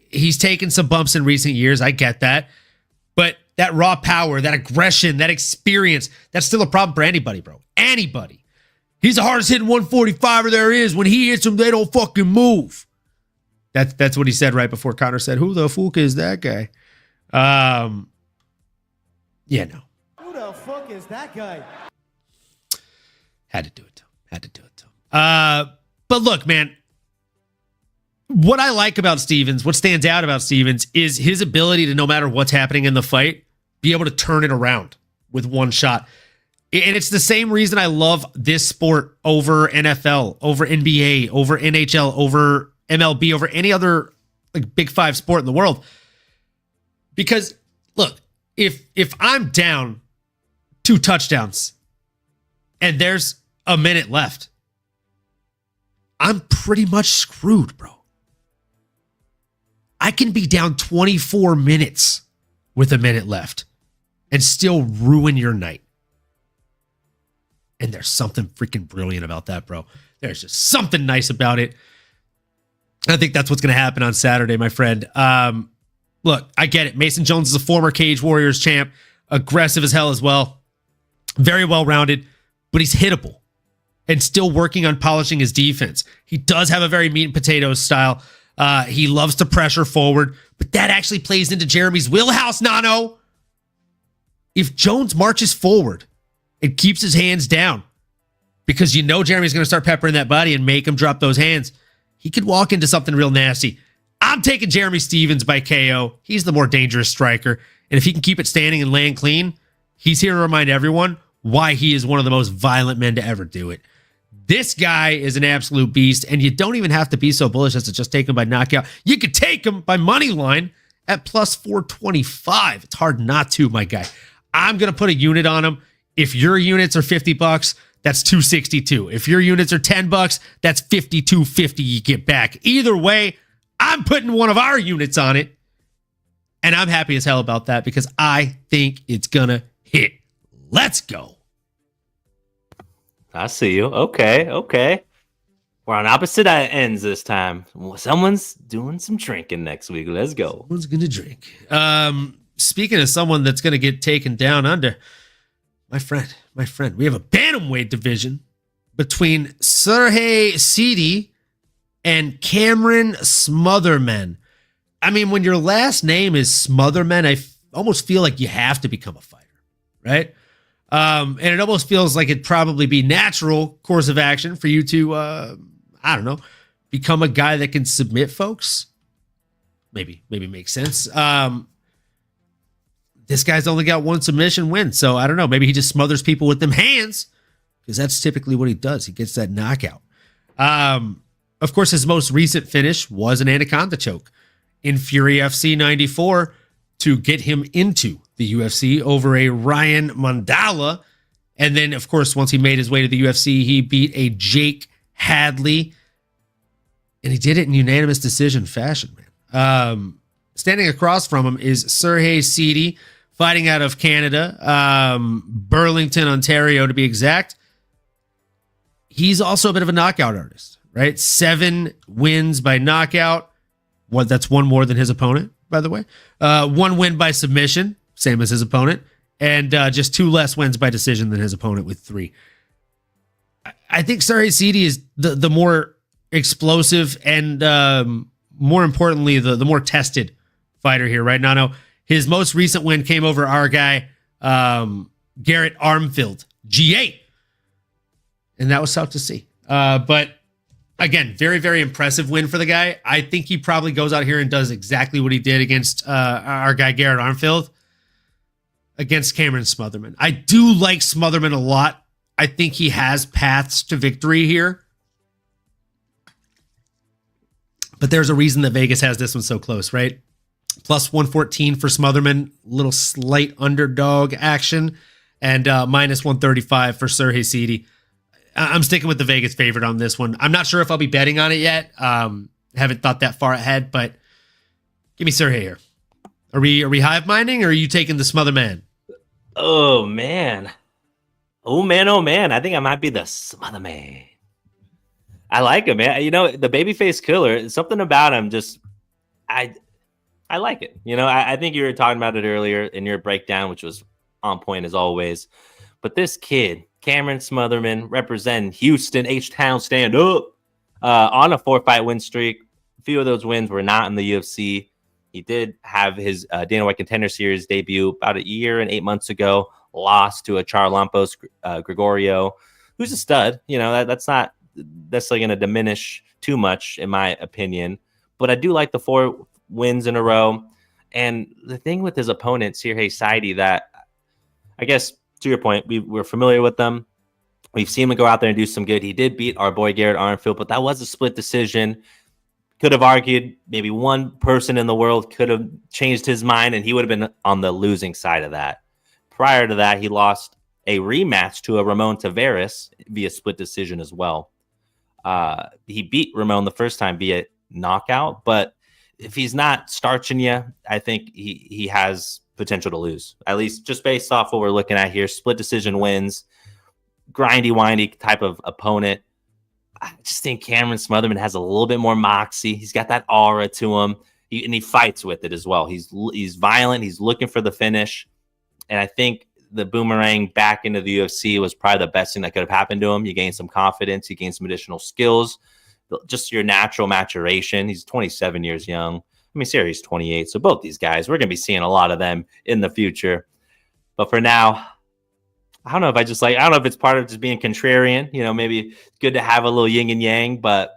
He's taken some bumps in recent years. I get that. But that raw power, that aggression, that experience, that's still a problem for anybody, bro. Anybody. He's the hardest hitting 145er there is. When he hits them, they don't fucking move. That's what he said right before Conor said, who the fuck is that guy? No. Who the fuck is that guy? Had to do it to him. But look, man, what I like about Stevens, what stands out about Stevens is his ability to, no matter what's happening in the fight, be able to turn it around, with one shot. And it's the same reason I love this sport over NFL, over NBA, over NHL, over MLB, over any other like Big Five sport in the world. Because look, if I'm down 2 touchdowns and there's a minute left, I'm pretty much screwed, bro. I can be down 24 minutes with a minute left and still ruin your night. And there's something freaking brilliant about that, bro. There's just something nice about it. I think that's what's going to happen on Saturday, my friend. Look, I get it. Mason Jones is a former Cage Warriors champ, aggressive as hell as well. Very well-rounded, but he's hittable and still working on polishing his defense. He does have a very meat and potatoes style. He loves to pressure forward, but that actually plays into Jeremy's wheelhouse, Nano. If Jones marches forward and keeps his hands down, because you know Jeremy's going to start peppering that body and make him drop those hands, he could walk into something real nasty. I'm taking Jeremy Stevens by KO. He's the more dangerous striker. And if he can keep it standing and laying clean, he's here to remind everyone why he is one of the most violent men to ever do it. This guy is an absolute beast, and you don't even have to be so bullish as to just take him by knockout. You could take him by money line at plus 425. It's hard not to, my guy. I'm going to put a unit on him. If your units are $50, that's $262. If your units are $10, that's $52.50 you get back. Either way, I'm putting one of our units on it, and I'm happy as hell about that because I think it's going to hit. Let's go. I see you. Okay. We're on opposite ends this time. Someone's doing some drinking next week. Let's go. Someone's going to drink. Speaking of someone that's going to get taken down under, my friend, we have a bantamweight division between Serhiy Sidey and Cameron Smotherman. I mean, when your last name is Smotherman, I almost feel like you have to become a fighter, right? And it almost feels like it'd probably be natural course of action for you to, I don't know, become a guy that can submit folks. Maybe makes sense. This guy's only got 1 submission win, so I don't know. Maybe he just smothers people with them hands because that's typically what he does. He gets that knockout. Of course, his most recent finish was an anaconda choke in Fury FC 94 to get him into the UFC over a Ryan Mandala. And then, of course, once he made his way to the UFC, he beat a Jake Hadley. And he did it in unanimous decision fashion, man. Standing across from him is Serhiy Sidey, fighting out of Canada, Burlington, Ontario, to be exact. He's also a bit of a knockout artist, right? 7 wins by knockout. That's 1 more than his opponent, by the way. 1 win by submission, same as his opponent. And just 2 less wins by decision than his opponent with 3. I think Serhiy Sidey is the more explosive and more importantly, the more tested fighter here, right? Nano, his most recent win came over our guy, Garrett Armfield, G8. And that was tough to see. But again, very, very impressive win for the guy. I think he probably goes out here and does exactly what he did against our guy, Garrett Armfield, against Cameron Smotherman. I do like Smotherman a lot. I think he has paths to victory here. But there's a reason that Vegas has this one so close, right? Plus 114 for Smotherman, little slight underdog action, and minus 135 for Serhiy Sidey. I'm sticking with the Vegas favorite on this one. I'm not sure if I'll be betting on it yet. Haven't thought that far ahead, but give me Serhiy here. Are we hive minding, or are you taking the Smotherman? Oh man. Oh man. I think I might be the Smotherman. I like him, man. You know, the babyface killer, something about him just I like it. You know, I think you were talking about it earlier in your breakdown, which was on point as always. But this kid, Cameron Smotherman, representing Houston, H-Town, stand up, on a 4-fight win streak. A few of those wins were not in the UFC. He did have his Dana White Contender Series debut about 1 year and 8 months ago, lost to a Charlampos Gregorio, who's a stud. You know, that's not necessarily going to diminish too much, in my opinion. But I do like the 4 wins in a row. And the thing with his opponent, Serhiy Sidey, that I guess to your point, we're familiar with them. We've seen him go out there and do some good. He did beat our boy Garrett Armfield, but that was a split decision. Could have argued maybe one person in the world could have changed his mind, and he would have been on the losing side of that. Prior to that, he lost a rematch to a Ramon Tavares via split decision as well. He beat Ramon the first time via knockout, but if he's not starching you, I think he has potential to lose, at least just based off what we're looking at here. Split decision wins, grindy, windy type of opponent. I just think Cameron Smotherman has a little bit more moxie. He's got that aura to him, and he fights with it as well. He's violent. He's looking for the finish, and I think the boomerang back into the UFC was probably the best thing that could have happened to him. You gain some confidence. You gain some additional skills, just your natural maturation. He's 27 years young. I mean, Serhiy's 28. So both these guys, we're going to be seeing a lot of them in the future. But for now, I don't know if I don't know if it's part of just being contrarian. You know, maybe good to have a little yin and yang. But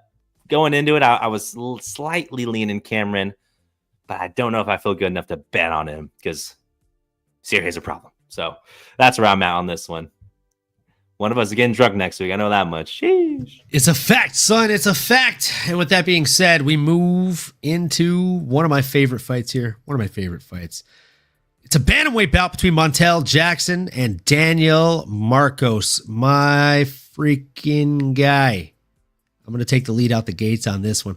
going into it, I was slightly leaning Cameron. But I don't know if I feel good enough to bet on him because Serhiy's a problem. So that's where I'm at on this one. One of us is getting drunk next week. I know that much. Sheesh. It's a fact, son. It's a fact. And with that being said, we move into one of my favorite fights here. One of my favorite fights. It's a bantamweight bout between Montel Jackson and Daniel Marcos. My freaking guy. I'm going to take the lead out the gates on this one.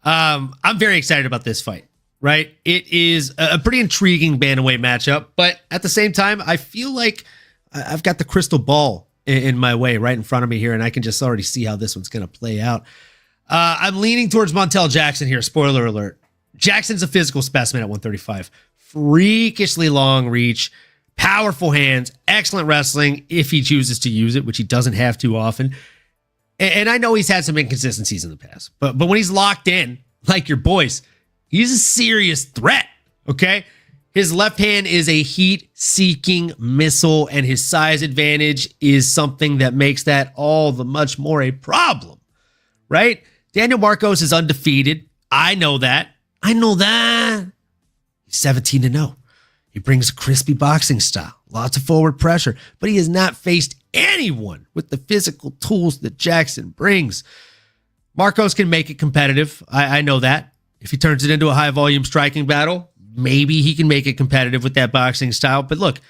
I'm very excited about this fight, right? It is a pretty intriguing bantamweight matchup, but at the same time, I feel like I've got the crystal ball in my way right in front of me here, and I can just already see how this one's going to play out. I'm leaning towards Montel Jackson here. Spoiler alert. Jackson's a physical specimen at 135. Freakishly long reach, powerful hands, excellent wrestling if he chooses to use it, which he doesn't have too often. And I know he's had some inconsistencies in the past, but when he's locked in, like your boys, he's a serious threat, okay? His left hand is a heat-seeking missile, and his size advantage is something that makes that all the much more a problem, right? Daniel Marcos is undefeated. I know that. He's 17-0. He brings a crispy boxing style, lots of forward pressure, but he has not faced anyone with the physical tools that Jackson brings. Marcos can make it competitive. I know that. If he turns it into a high-volume striking battle, maybe he can make it competitive with that boxing style. But look,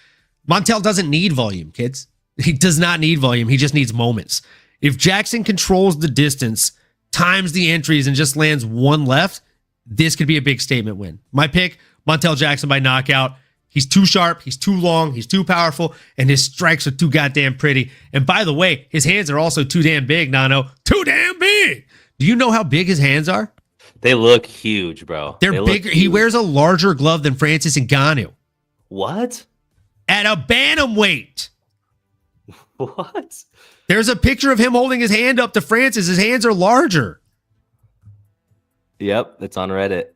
Montel doesn't need volume, kids. He does not need volume. He just needs moments. If Jackson controls the distance, times the entries, and just lands one left, this could be a big statement win. My pick, Montel Jackson by knockout. He's too sharp, he's too long, he's too powerful, and his strikes are too goddamn pretty. And by the way, his hands are also too damn big, Nano. Too damn big! Do you know how big his hands are? They look huge, bro. They're bigger. He wears a larger glove than Francis Ngannou. What? At a bantamweight. What? There's a picture of him holding his hand up to Francis. His hands are larger. Yep, it's on Reddit.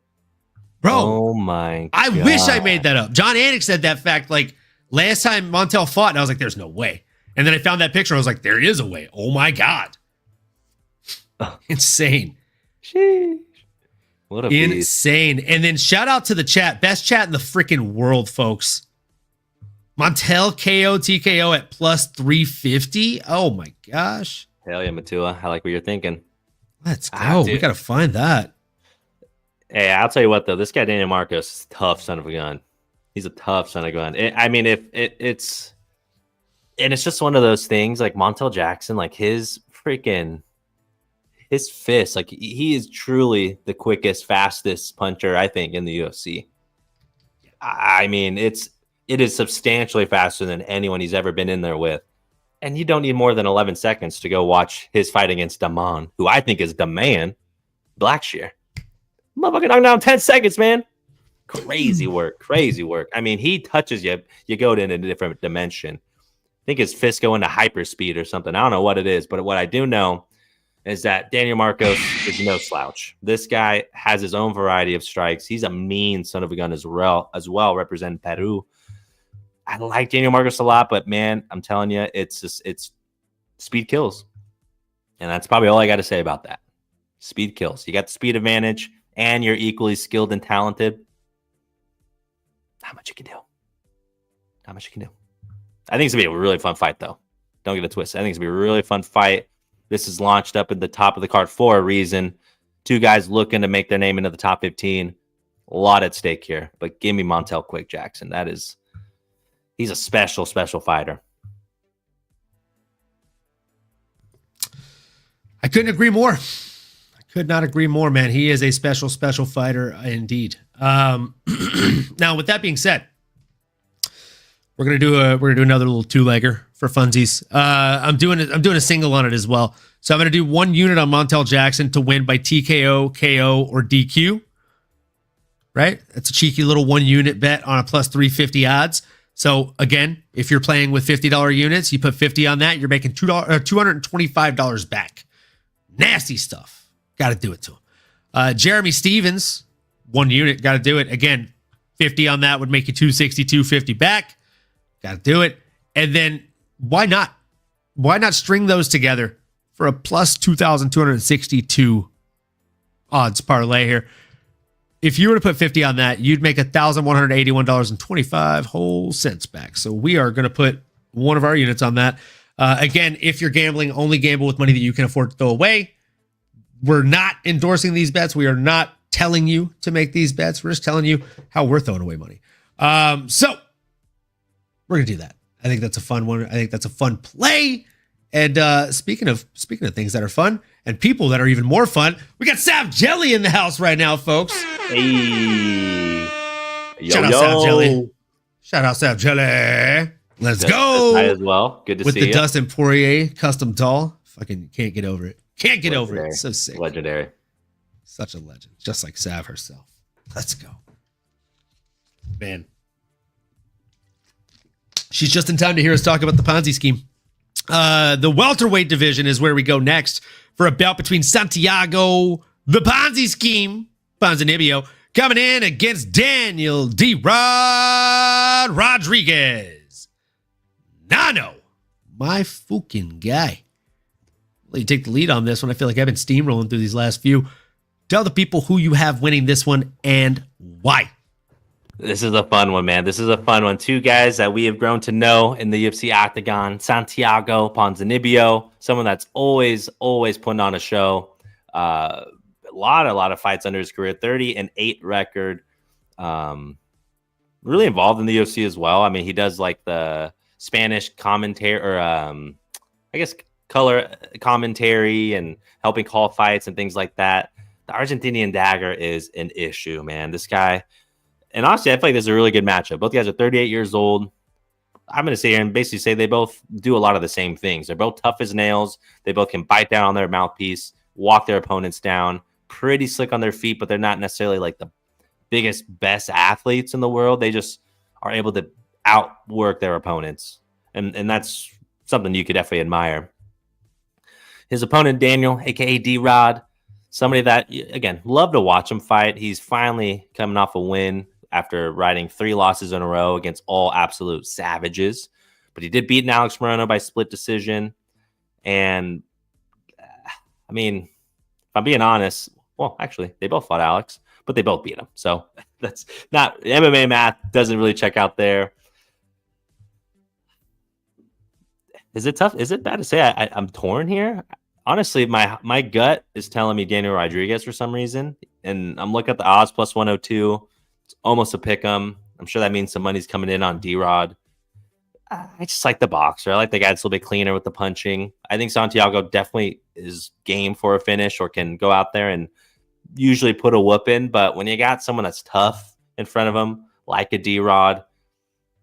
Bro. Oh my I God. wish I made that up. John Anik said that fact like last time Montel fought, and I was like, there's no way. And then I found that picture. I was like, there is a way. Oh my God. Insane. Sheesh. What a beast. Insane. And then shout out to the chat. Best chat in the freaking world, folks. Montel KO TKO at plus 350. Oh my gosh. Hell yeah, Matua. I like what you're thinking. Let's go. We got to find that. Hey, I'll tell you what, though. This guy, Daniel Marcos, is a tough son of a gun. He's a tough son of a gun. It's just one of those things like Montel Jackson, like his fist, like he is truly the quickest, fastest puncher, I think, in the UFC. I mean, it is substantially faster than anyone he's ever been in there with. And you don't need more than 11 seconds to go watch his fight against Damon, who I think is the man, Blackshear. Motherfucker knocked down 10 seconds, man. Crazy work. I mean, he touches you. You go in a different dimension. I think his fists go into hyperspeed or something. I don't know what it is, but what I do know is that Daniel Marcos is no slouch. This guy has his own variety of strikes. He's a mean son of a gun as well, representing Peru. I like Daniel Marcos a lot, but man, I'm telling you, it's speed kills. And that's probably all I got to say about that. Speed kills. You got the speed advantage, and you're equally skilled and talented. Not much you can do. I think it's going to be a really fun fight, though. Don't get it twisted. I think it's going to be a really fun fight. This is launched up at the top of the card for a reason. Two guys looking to make their name into the top 15. A lot at stake here. But give me Montel Quick Jackson. He's a special, special fighter. I couldn't agree more. I could not agree more, man. He is a special, special fighter indeed. Now, with that being said, we're gonna do another little two-legger for funsies. I'm doing a single on it as well. So I'm gonna do one unit on Montel Jackson to win by TKO, KO, or DQ. Right? That's a cheeky little 1 unit bet on a plus 350 odds. So again, if you're playing with $50 units, you put 50 on that, you're making $225 back. Nasty stuff. Got to do it to him. Jeremy Stevens, 1 unit, got to do it. Again, 50 on that would make you 260, 250 back. Got to do it. And then why not? Why not string those together for a plus 2,262 odds parlay here? If you were to put 50 on that, you'd make $1,181.25 whole cents back. So we are going to put one of our units on that. Again, if you're gambling, only gamble with money that you can afford to throw away. We're not endorsing these bets. We are not telling you to make these bets. We're just telling you how we're throwing away money. So we're going to do that. I think that's a fun one. I think that's a fun play. And speaking of things that are fun and people that are even more fun, we got Sav Jelly in the house right now, folks. Hey. Shout out Sav Jelly. Shout out Sav Jelly. Let's go. Might as well. Good to with see the you. Dustin Poirier custom doll. Fucking can't get over it. Can't get over it. It's so sick. Legendary. Such a legend. Just like Sav herself. Let's go. Man. She's just in time to hear us talk about the Ponzi scheme. The welterweight division is where we go next for a bout between Santiago, the Ponzi scheme, Ponzinibbio, coming in against Daniel D-Rod Rodriguez. Nano, my fucking guy. Well, you take the lead on this one. I feel like I've been steamrolling through these last few. Tell the people who you have winning this one and why. This is a fun one, man. This is a fun one. Two guys that we have grown to know in the UFC octagon. Santiago, Ponzinibbio, someone that's always putting on a show. A lot of fights under his career. 30-8 record. Really involved in the UFC as well. I mean, he does like the Spanish commentary, or I guess color commentary, and helping call fights and things like that. The Argentinian dagger is an issue, man. This guy. And honestly, I feel like this is a really good matchup. Both guys are 38 years old. I'm going to sit here and basically say they both do a lot of the same things. They're both tough as nails. They both can bite down on their mouthpiece, walk their opponents down, pretty slick on their feet, but they're not necessarily like the biggest, best athletes in the world. They just are able to outwork their opponents. And that's something you could definitely admire. His opponent, Daniel, a.k.a. D-Rod, somebody that, again, love to watch him fight. He's finally coming off a win after riding 3 losses in a row against all absolute savages. But he did beat Alex Moreno by split decision. And, I mean, if I'm being honest, well, actually, they both fought Alex, but they both beat him. So that's not, MMA math doesn't really check out there. Is it tough? Is it bad to say I'm torn here? Honestly, my gut is telling me Daniel Rodriguez for some reason. And I'm looking at the odds plus 102. It's almost a pick 'em. I'm sure that means some money's coming in on D-Rod. I just like the boxer. I like the guy that's a little bit cleaner with the punching. I think Santiago definitely is game for a finish or can go out there and usually put a whoop in. But when you got someone that's tough in front of him, like a D-Rod,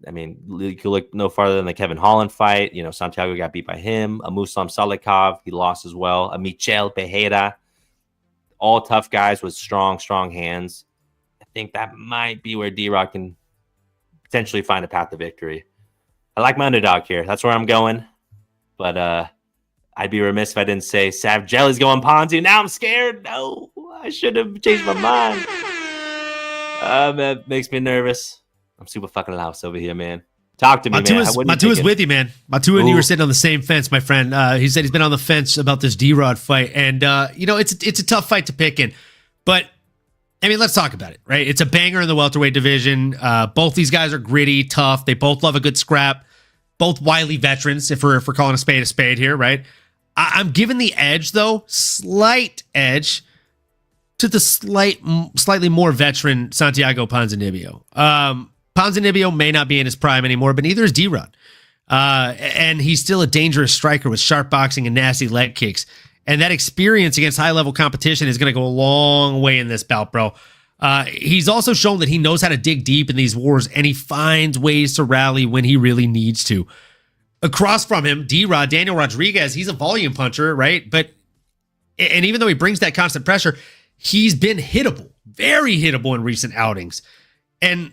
I mean, you could look no farther than the Kevin Holland fight. You know, Santiago got beat by him. A Muslim Salikov, he lost as well. A Michel Pereira, all tough guys with strong I think that might be where D-Rod can potentially find a path to victory. I like my underdog here. That's where I'm going. But I'd be remiss if I didn't say Sav Jelly's going Ponzi. Now I'm scared. No, I should have changed my mind. That makes me nervous. I'm super fucking loud over here, man. Talk to me, man. Matu is with you, man. Matu and you were sitting on the same fence, my friend. He said he's been on the fence about this D-Rod fight. And, you know, it's a tough fight to pick in. But, I mean, let's talk about it, right? It's a banger in the welterweight division. Both these guys are gritty, tough. They both love a good scrap. both wily veterans, if we're calling a spade here, right? I'm giving the edge, though, slight edge to the slightly more veteran Santiago Ponzinibbio. Ponzinibbio may not be in his prime anymore, but neither is D-Rod. And he's still a dangerous striker with sharp boxing and nasty leg kicks. And that experience against high-level competition is going to go a long way in this bout, bro. He's also shown that he knows how to dig deep in these wars, and he finds ways to rally when he really needs to. Across from him, D-Rod, Daniel Rodriguez, he's a volume puncher, right? And even though he brings that constant pressure, he's been hittable, very hittable in recent outings. And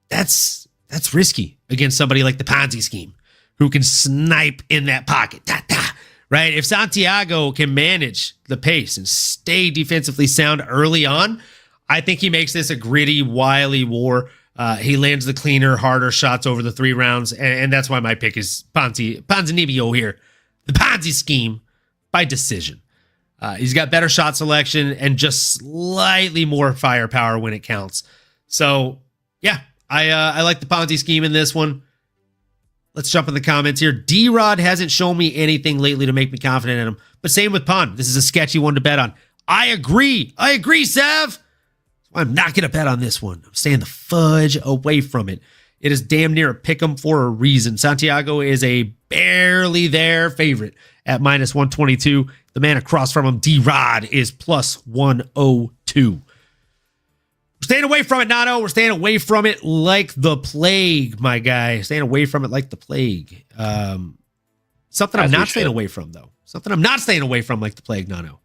that's risky against somebody like the Ponzi scheme, who can snipe in that pocket, right? If Santiago can manage the pace and stay defensively sound early on, I think he makes this a gritty, wily war. He lands the cleaner, harder shots over the 3 rounds, and that's why my pick is Ponzinibbio here. The Ponzi scheme by decision. He's got better shot selection and just slightly more firepower when it counts. So, yeah, I like the Ponzi scheme in this one. Let's jump in the comments here. D-Rod hasn't shown me anything lately to make me confident in him, but same with Pon. This is a sketchy one to bet on. I agree, Sav. I'm not going to bet on this one. I'm staying the fudge away from it. It is damn near a pick'em for a reason. Santiago is a barely there favorite at minus 122. The man across from him, D-Rod, is plus 102. We're staying away from it, Nano. We're staying away from it like the plague, my guy. Staying away from it like the plague. Something I'm not staying away from, though. Something I'm not staying away from like the plague, Nano,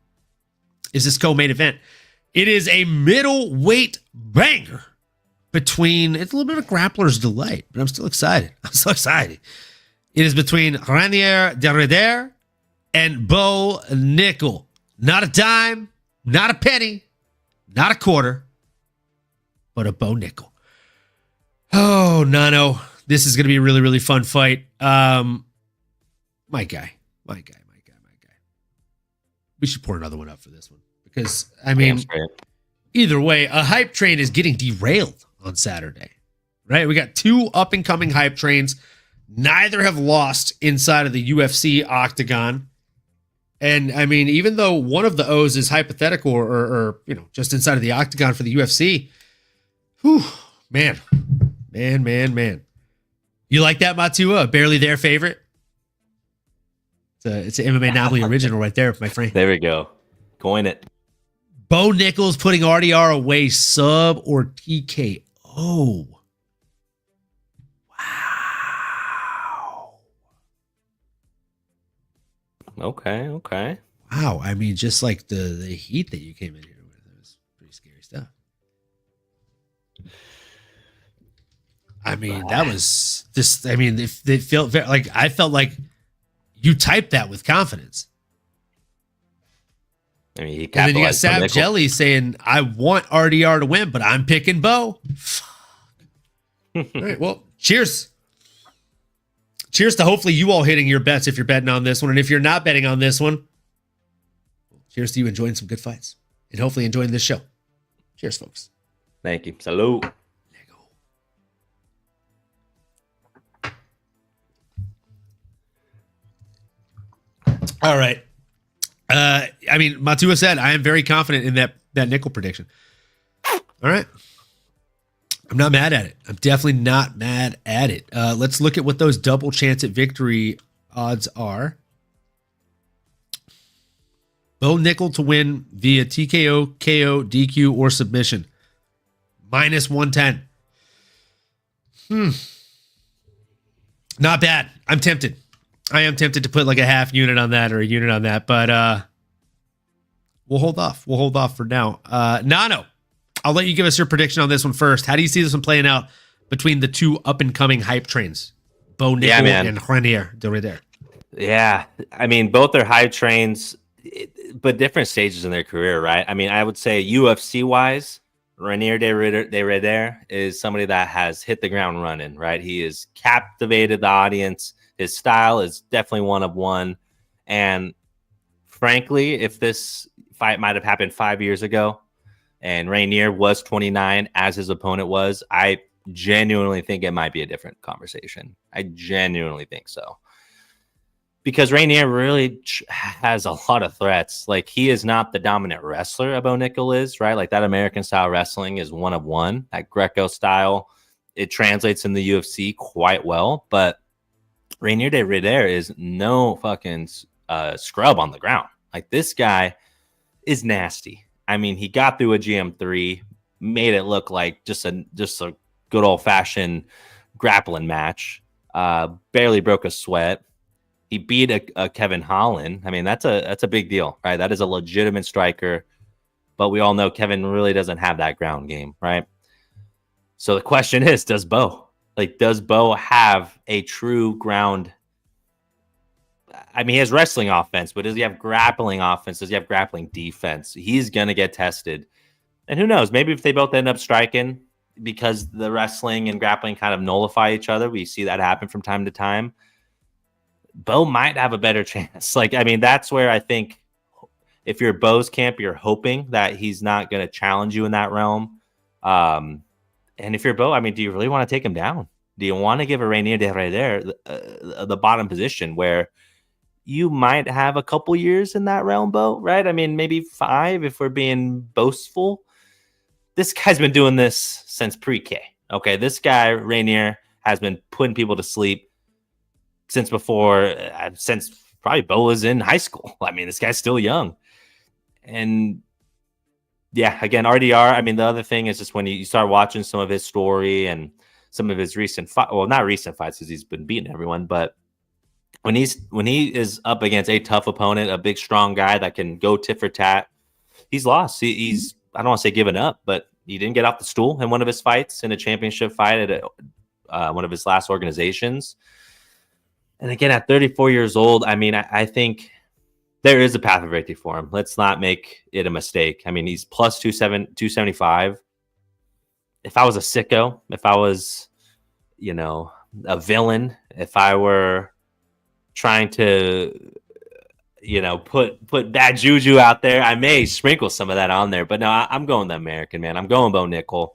is this co-main event. It is a middleweight banger between, it's a little bit of a grappler's delight, but I'm still excited. I'm so excited. It is between Reinier de Roder and Bo Nickal. Not a dime, not a penny, not a quarter, but a Bo Nickal. Oh, Nano. This is going to be a really, really fun fight. My guy. We should pour another one up for this one. Because, I mean, either way, a hype train is getting derailed on Saturday, right? We got 2 up-and-coming hype trains. Neither have lost inside of the UFC octagon. And, I mean, even though one of the O's is hypothetical or just inside of the octagon for the UFC, whew, man. You like that, Matua? A barely there favorite? It's an MMAnomaly original right there, my friend. There we go. Coin it. Bo Nickal's putting RDR away, sub or TKO. Wow. Okay. Wow. I mean, just like the heat that you came in here with, it was pretty scary stuff. I mean, that was just, I mean, they felt very, like, I felt like you typed that with confidence. I mean, he and then you got capitalized Sav on Nickal. Jelly saying, I want RDR to win, but I'm picking Bo. All right, well, cheers. Cheers to hopefully you all hitting your bets if you're betting on this one. And if you're not betting on this one, cheers to you enjoying some good fights and hopefully enjoying this show. Cheers, folks. Thank you. Salute. All right. I mean, Matua said, I am very confident in that Nickal prediction. All right. I'm not mad at it. I'm definitely not mad at it. Let's look at what those double chance at victory odds are. Bo Nickal to win via TKO, KO, DQ, or submission. Minus 110. Not bad. I'm tempted. I am tempted to put like a half unit on that or a unit on that, but we'll hold off. We'll hold off for now. Nano, I'll let you give us your prediction on this one first. How do you see this one playing out between the 2 up-and-coming hype trains, Bo Nickal and Reinier de Roder? Yeah, I mean, both are hype trains, but different stages in their career, right? I mean, I would say UFC-wise, Reinier de Roder is somebody that has hit the ground running, right? He has captivated the audience. His style is definitely one of one. And frankly, if this fight might have happened 5 years ago and Reinier was 29 as his opponent was, I genuinely think it might be a different conversation. I genuinely think so. Because Reinier really has a lot of threats. Like, he is not the dominant wrestler a Bo Nickal is, right? Like, that American-style wrestling is one of one. That Greco style, it translates in the UFC quite well. But Reinier de Reinier is no fucking scrub on the ground. Like, this guy is nasty. I mean, he got through a GM3, made it look like just a good old-fashioned grappling match. Barely broke a sweat. He beat a Kevin Holland. I mean, that's a big deal, right? That is a legitimate striker, but we all know Kevin really doesn't have that ground game, right? So the question is, does Bo have a true ground? I mean, he has wrestling offense, but does he have grappling offense? Does he have grappling defense? He's going to get tested. And who knows? Maybe if they both end up striking, because the wrestling and grappling kind of nullify each other, we see that happen from time to time, Bo might have a better chance. Like, I mean, that's where I think if you're Bo's camp, you're hoping that he's not going to challenge you in that realm. And if you're Bo, I mean, do you really want to take him down? Do you want to give a Reinier de Reinier the bottom position where you might have a couple years in that realm, Bo, right? I mean, maybe 5 if we're being boastful. This guy's been doing this since pre-K. Okay, this guy, Reinier, has been putting people to sleep since probably Bo was in high school. I mean, this guy's still young. And yeah, again, RDR, I mean, the other thing is just when you start watching some of his story and some of his recent not recent fights because he's been beating everyone, but when he is up against a tough opponent, a big, strong guy that can go tit for tat, he's lost. He's I don't want to say given up, but he didn't get off the stool in one of his fights in a championship fight at one of his last organizations. And again, at 34 years old, I mean, I think there is a path of victory for him. Let's not make it a mistake. I mean, he's plus 275. If I was a sicko, if I was, a villain, if I were trying to, put bad juju out there, I may sprinkle some of that on there. But no, I'm going the American, man. I'm going Bo Nickal.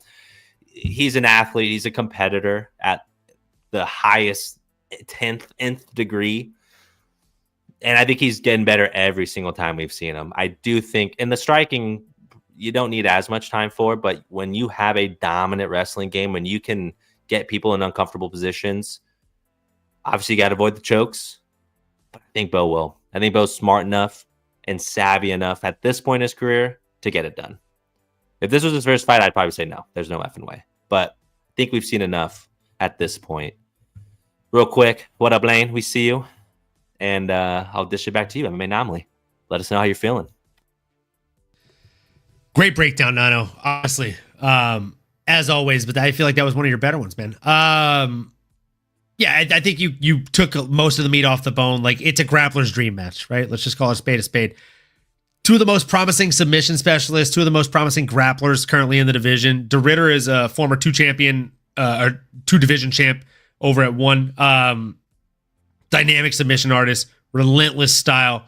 He's an athlete. He's a competitor at the highest 10th degree. And I think he's getting better every single time we've seen him. I do think in the striking, you don't need as much time for, but when you have a dominant wrestling game, when you can get people in uncomfortable positions, obviously you got to avoid the chokes, but I think Bo will. I think Bo's smart enough and savvy enough at this point in his career to get it done. If this was his first fight, I'd probably say no, there's no effing way. But I think we've seen enough at this point. Real quick, what up, Lane? We see you. And I'll dish it back to you, MMAnomaly. Let us know how you're feeling. Great breakdown, Nano. Honestly, as always, but I feel like that was one of your better ones, man. Yeah, I think you took most of the meat off the bone. Like, it's a grappler's dream match, right? Let's just call it a spade a spade. Two of the most promising submission specialists, two of the most promising grapplers currently in the division. De Ridder is a former two division champ over at one. Dynamic submission artist, relentless style,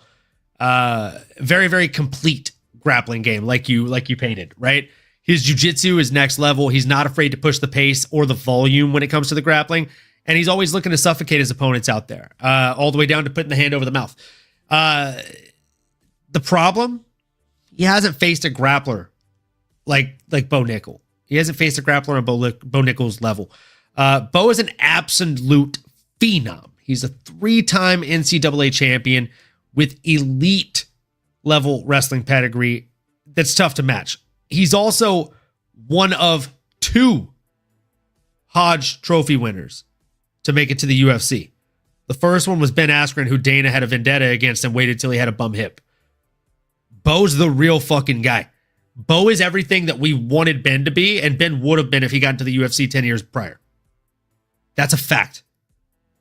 very, very complete grappling game, like you painted, right? His jiu-jitsu is next level. He's not afraid to push the pace or the volume when it comes to the grappling, and he's always looking to suffocate his opponents out there, all the way down to putting the hand over the mouth. The problem, he hasn't faced a grappler like Bo Nickal. He hasn't faced a grappler on Bo Nickal's level. Bo is an absolute phenom. He's a 3-time NCAA champion with elite level wrestling pedigree that's tough to match. He's also one of 2 Hodge Trophy winners to make it to the UFC. The first one was Ben Askren, who Dana had a vendetta against and waited till he had a bum hip. Bo's the real fucking guy. Bo is everything that we wanted Ben to be, and Ben would have been if he got into the UFC 10 years prior. That's a fact.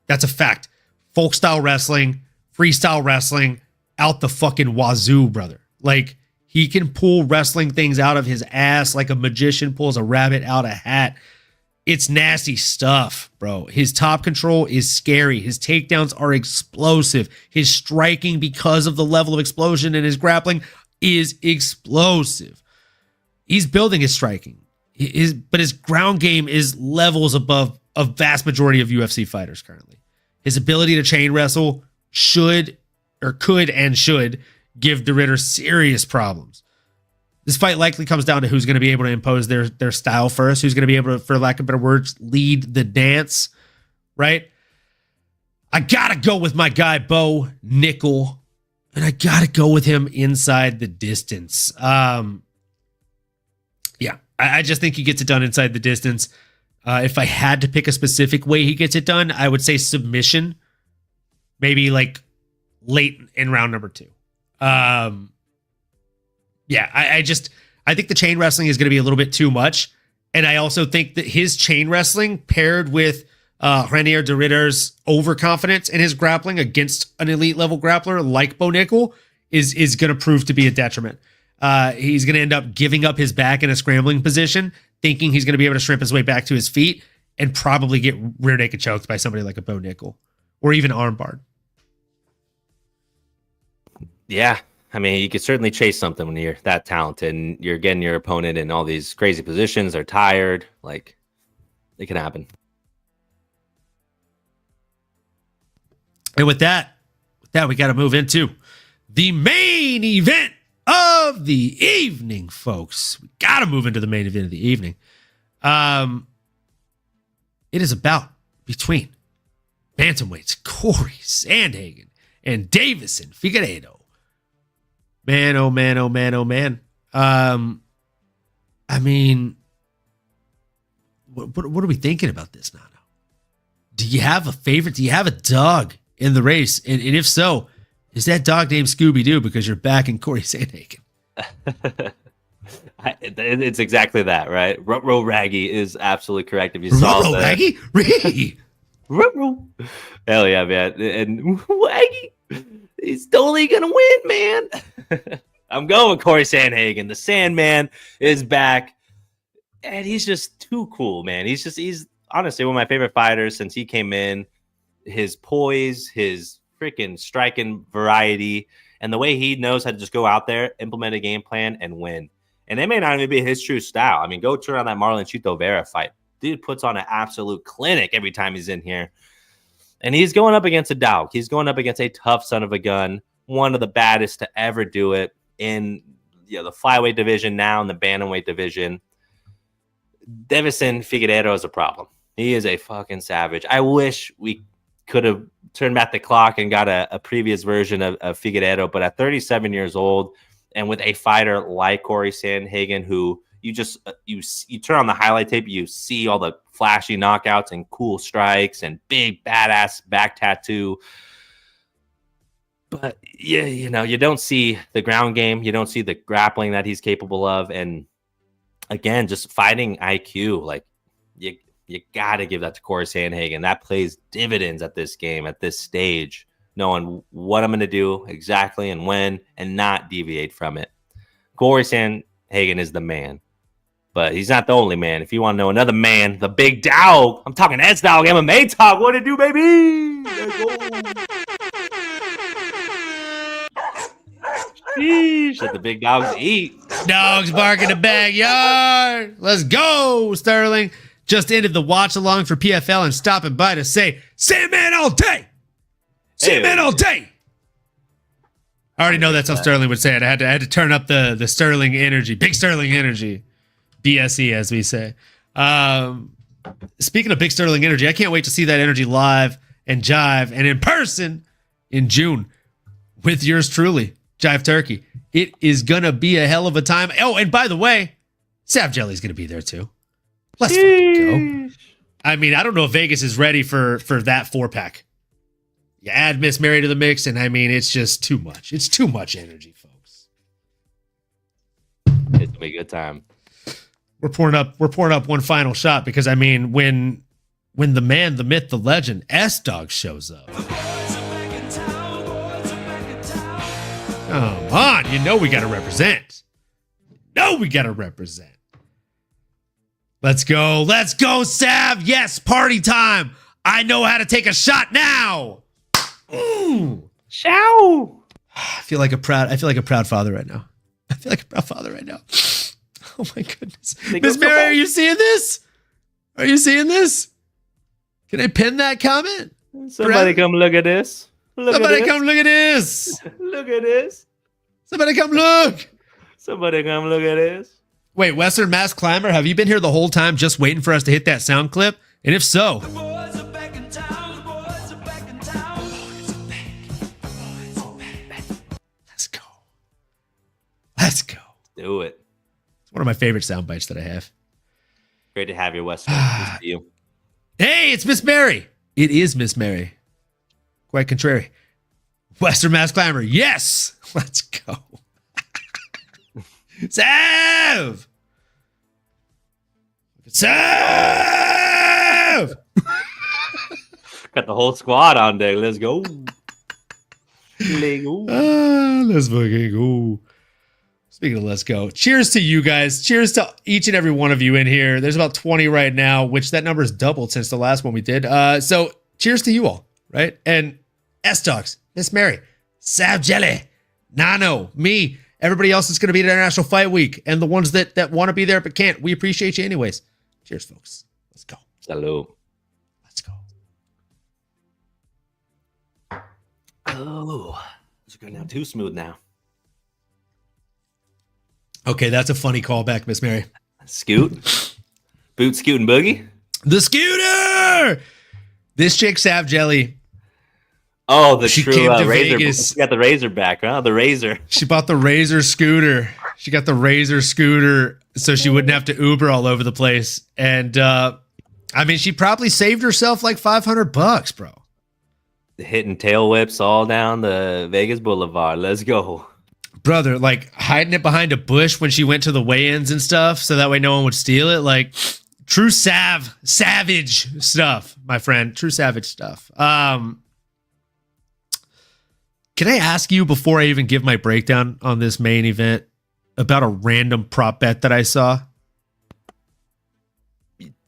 That's a fact. Folk style wrestling, freestyle wrestling, out the fucking wazoo, brother. Like, he can pull wrestling things out of his ass like a magician pulls a rabbit out a hat. It's nasty stuff, bro. His top control is scary. His takedowns are explosive. His striking, because of the level of explosion in his grappling, is explosive. He's building his striking. But his ground game is levels above a vast majority of UFC fighters currently. His ability to chain wrestle could and should give De Ridder serious problems. This fight likely comes down to who's going to be able to impose their style first, who's going to be able to, for lack of better words, lead the dance, right? I got to go with my guy, Bo Nickal, and I got to go with him inside the distance. Yeah, I just think he gets it done inside the distance. If I had to pick a specific way he gets it done, I would say submission, maybe like late in round number 2. Yeah, I think the chain wrestling is going to be a little bit too much. And I also think that his chain wrestling paired with Reinier De Ridder's overconfidence in his grappling against an elite level grappler like Bo Nickal is going to prove to be a detriment. He's going to end up giving up his back in a scrambling position, thinking he's going to be able to shrimp his way back to his feet and probably get rear naked choked by somebody like a Bo Nickal or even armbarred. Yeah. I mean, you could certainly chase something when you're that talented and you're getting your opponent in all these crazy positions. They're tired. Like, it can happen. And with that, we got to move into the main event of the evening, folks. We got to move into the main event of the evening. It is a bout between bantamweights Cory Sandhagen and Deiveson Figueiredo. Man, oh man, oh man, oh man. I mean, what are we thinking about this now? Do you have a favorite? Do you have a dog in the race? And if so, is that dog named Scooby-Doo because you're backing Cory Sandhagen? It's exactly that, right? Ruh-roh Raggy is absolutely correct. If you saw Ruh-roh Raggy? Ree! Ruh-roh. Hell yeah, man. And Waggy, he's totally going to win, man. I'm going with Cory Sandhagen. The Sandman is back. And he's just too cool, man. He's honestly one of my favorite fighters since he came in. His poise, his freaking striking variety, and the way he knows how to just go out there, implement a game plan, and win. And it may not even be his true style. I mean, go turn on that Marlon Chito Vera fight. Dude puts on an absolute clinic every time he's in here. And he's going up against a dog. He's going up against a tough son of a gun, one of the baddest to ever do it in the flyweight division, now in the bantamweight division. Deiveson Figueiredo is a problem. He is a fucking savage. I wish we could have turned back the clock and got a previous version of Figueiredo, but at 37 years old and with a fighter like Cory Sandhagen, who you turn on the highlight tape, you see all the flashy knockouts and cool strikes and big badass back tattoo. But yeah, you don't see the ground game. You don't see the grappling that he's capable of. And again, just fighting IQ, like you got to give that to Cory Sandhagen. That plays dividends at this game, at this stage, knowing what I'm going to do exactly and when and not deviate from it. Cory Sandhagen is the man, but he's not the only man. If you want to know another man, the big dog, I'm talking S-Dog MMA talk. What it do, baby? Let's go. Sheesh, let the big dogs eat. Dogs bark in the backyard. Let's go, Sterling. Just ended the watch along for PFL and stopping by to say, Sandman all day. Sandman all day. I already know that's how Sterling would say it. I had to turn up the Sterling energy, big Sterling energy, BSE as we say. Speaking of big Sterling energy, I can't wait to see that energy live and jive and in person in June with yours truly, Jive Turkey. It is gonna be a hell of a time. Oh, and by the way, Sav Jelly's gonna be there too. Let's fucking go. I mean, I don't know if Vegas is ready for that 4-pack. You add Miss Mary to the mix, and I mean, it's just too much. It's too much energy, folks. It's gonna be a good time. We're pouring up one final shot because I mean, when the man, the myth, the legend, S-Dog shows up. Come on, you know we gotta represent. Let's go, Sav. Yes, party time. I know how to take a shot now. Show. I feel like a proud father right now. Oh my goodness. They go Miss so Mary, fast. are you seeing this? Are you seeing this? Can I pin that comment? Somebody come look at this. Somebody come look at this. Look at this. Somebody come look. Somebody come look at this. Wait, Western Mass Climber, have you been here the whole time just waiting for us to hit that sound clip? And if so, let's go. Let's go. Do it. It's one of my favorite sound bites that I have. Great to have you, Western. Good to see you. Hey, it's Miss Mary. It is Miss Mary. Quite contrary. Western Mass Climber, yes. Let's go. Sav! Sav! Got the whole squad on deck. Let's go. Let's fucking go. Speaking of let's go, cheers to you guys. Cheers to each and every one of you in here. There's about 20 right now, which that number has doubled since the last one we did. So cheers to you all, right? And S-Dogs, Miss Mary, Sav Jelly, Nano, me, everybody else is going to be at International Fight Week, and the ones that want to be there but can't. We appreciate you anyways. Cheers, folks. Let's go. Salud. Let's go. Oh, it's going down too smooth now. Okay, that's a funny callback, Miss Mary. Scoot. Boot, scoot, and boogie. The scooter! This chick, Sav Jelly, Oh, the She true came to razor. Vegas. She got the razor back, huh? The razor. she bought the Razor scooter. She got the Razor scooter so she wouldn't have to Uber all over the place. And, I mean, she probably saved herself like $500, bro. Hitting tail whips all down the Vegas Boulevard. Let's go. Brother, like hiding it behind a bush when she went to the weigh-ins and stuff so that way no one would steal it. Like true savage stuff, my friend. True savage stuff. Can I ask you before I even give my breakdown on this main event about a random prop bet that I saw?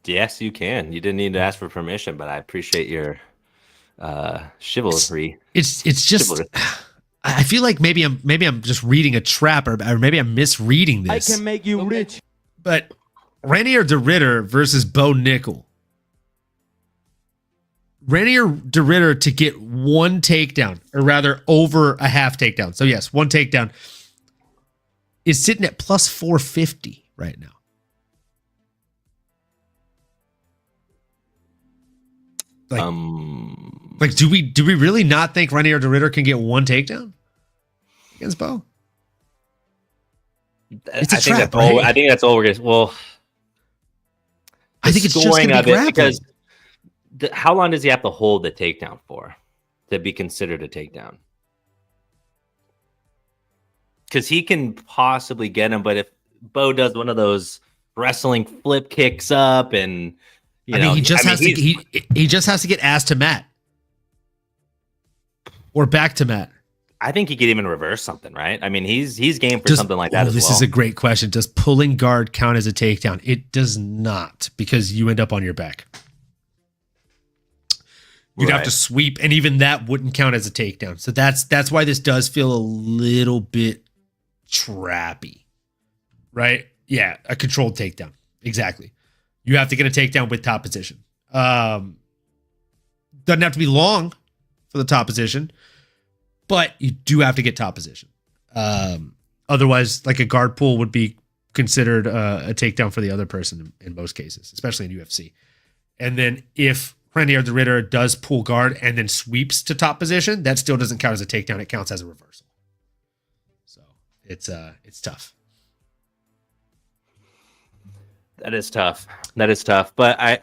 Yes, you can. You didn't need to ask for permission, but I appreciate your chivalry. It's just Chivalry. I feel like maybe I'm just reading a trap or maybe I'm misreading I this. can make you rich. But Reinier de Ridder versus Bo Nickal. Reinier de Ridder to get one takedown, or rather over a half takedown. So yes, one takedown is sitting at plus 450 right now. Like do we really not think Reinier de Ridder can get one takedown against Bo? It's a trap, right? I think that's all we're gonna. Well, I think it's just scoring going to be of it, grappling. because how long does he have to hold the takedown for to be considered a takedown? Because he can possibly get him, but if Bo does one of those wrestling flip kicks up, and he just has to get ass to mat or back to mat. I think he could even reverse something, right? I mean, he's game for something like that as this well. is a great question. Does pulling guard count as a takedown? It does not, because you end up on your back. You'd have to sweep, and even that wouldn't count as a takedown. So that's why this does feel a little bit trappy, right? Yeah, a controlled takedown. Exactly. You have to get a takedown with top position. Doesn't have to be long for the top position, but you do have to get top position. Otherwise, like a guard pull would be considered a takedown for the other person in most cases, especially in UFC. And then if Reinier de Ridder does pull guard and then sweeps to top position, that still doesn't count as a takedown. It counts as a reversal. So it's tough. That is tough. But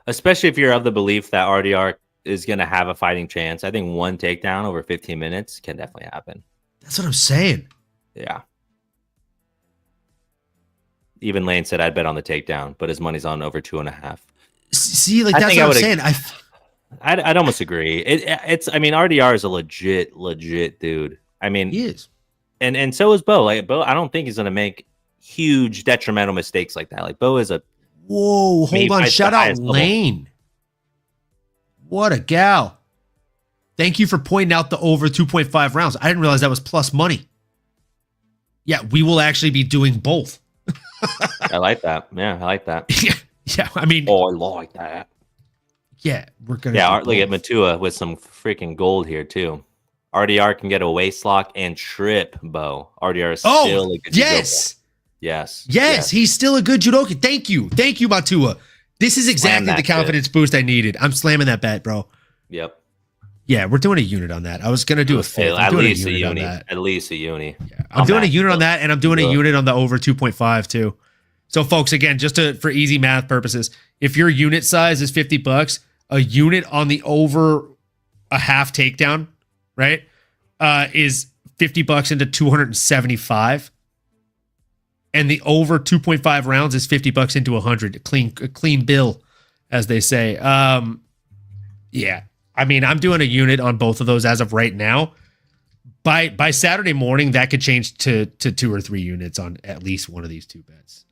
especially if you're of the belief that RDR is going to have a fighting chance, I think one takedown over 15 minutes can definitely happen. That's what I'm saying. Yeah. Even Lane said I'd bet on the takedown, but his money's on over 2.5. See, like that's what I'm saying. I'd almost agree. It's. I mean, RDR is a legit dude. I mean, he is, and so is Bo. Like Bo, I don't think he's going to make huge detrimental mistakes like that. Like Bo is a. Whoa, hold on! Shout out Lane. What a gal! Thank you for pointing out the over 2.5 rounds. I didn't realize that was plus money. Yeah, we will actually be doing both. I like that. Yeah, I like that. Yeah. I mean, I like that. Yeah, we're gonna. Yeah, look at Matua with some freaking gold here too. RDR can get a waist lock and trip, Bo. RDR is still a good judoka. Yes. He's still a good judoka. Thank you, Matua. This is exactly the confidence boost I needed. I'm slamming that bet, bro. Yep. Yeah, we're doing a unit on that. I was gonna do a fifth. At least a uni. At least a uni. Yeah, I'm doing a unit on that, and I'm doing a unit on the over 2.5 too. So, folks, again, just for easy math purposes, if your unit size is $50, a unit on the over a half takedown, right, is $50 into 275, and the over 2.5 rounds is $50 into 100. A clean bill, as they say. Yeah. I mean, I'm doing a unit on both of those as of right now. By Saturday morning, that could change to 2 or 3 units on at least one of these two bets.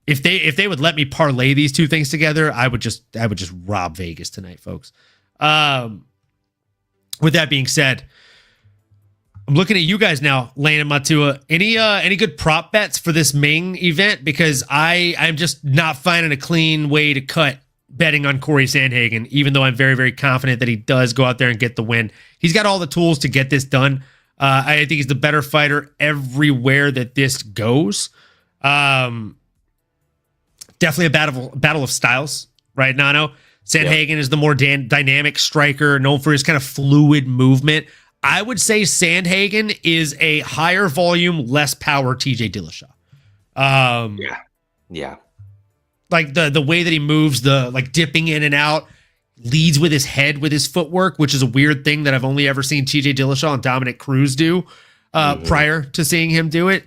If they would let me parlay these two things together, I would just rob Vegas tonight, folks. With that being said, I'm looking at you guys now, Lane and Matua. Any good prop bets for this Ming event? Because I'm just not finding a clean way to cut betting on Cory Sandhagen, even though I'm very, very confident that he does go out there and get the win. He's got all the tools to get this done. I think he's the better fighter everywhere that this goes. Definitely a battle of styles, right, Nano? Sandhagen is the more dynamic striker, known for his kind of fluid movement. I would say Sandhagen is a higher volume, less power TJ Dillashaw. Yeah. Like the way that he moves, the like dipping in and out, leads with his head, with his footwork, which is a weird thing that I've only ever seen TJ Dillashaw and Dominic Cruz do prior to seeing him do it.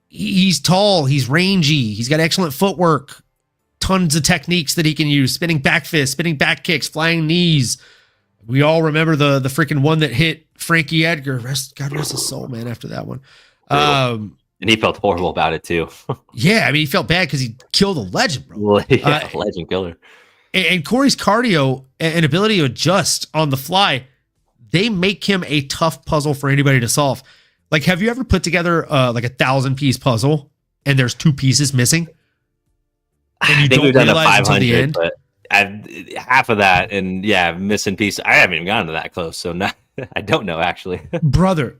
He's tall, he's rangy, he's got excellent footwork, tons of techniques that he can use, spinning back fists, spinning back kicks, flying knees. We all remember the freaking one that hit Frankie Edgar. God rest his soul, man, after that one. And he felt horrible about it too. Yeah, I mean, he felt bad because he killed a legend, bro. Legend killer. And Cory's cardio and ability to adjust on the fly, they make him a tough puzzle for anybody to solve. Like, have you ever put together like a 1,000-piece puzzle and there's 2 pieces missing? And you don't realize until the end? But half of that, and missing piece. I haven't even gotten to that close, so I don't know actually. Brother,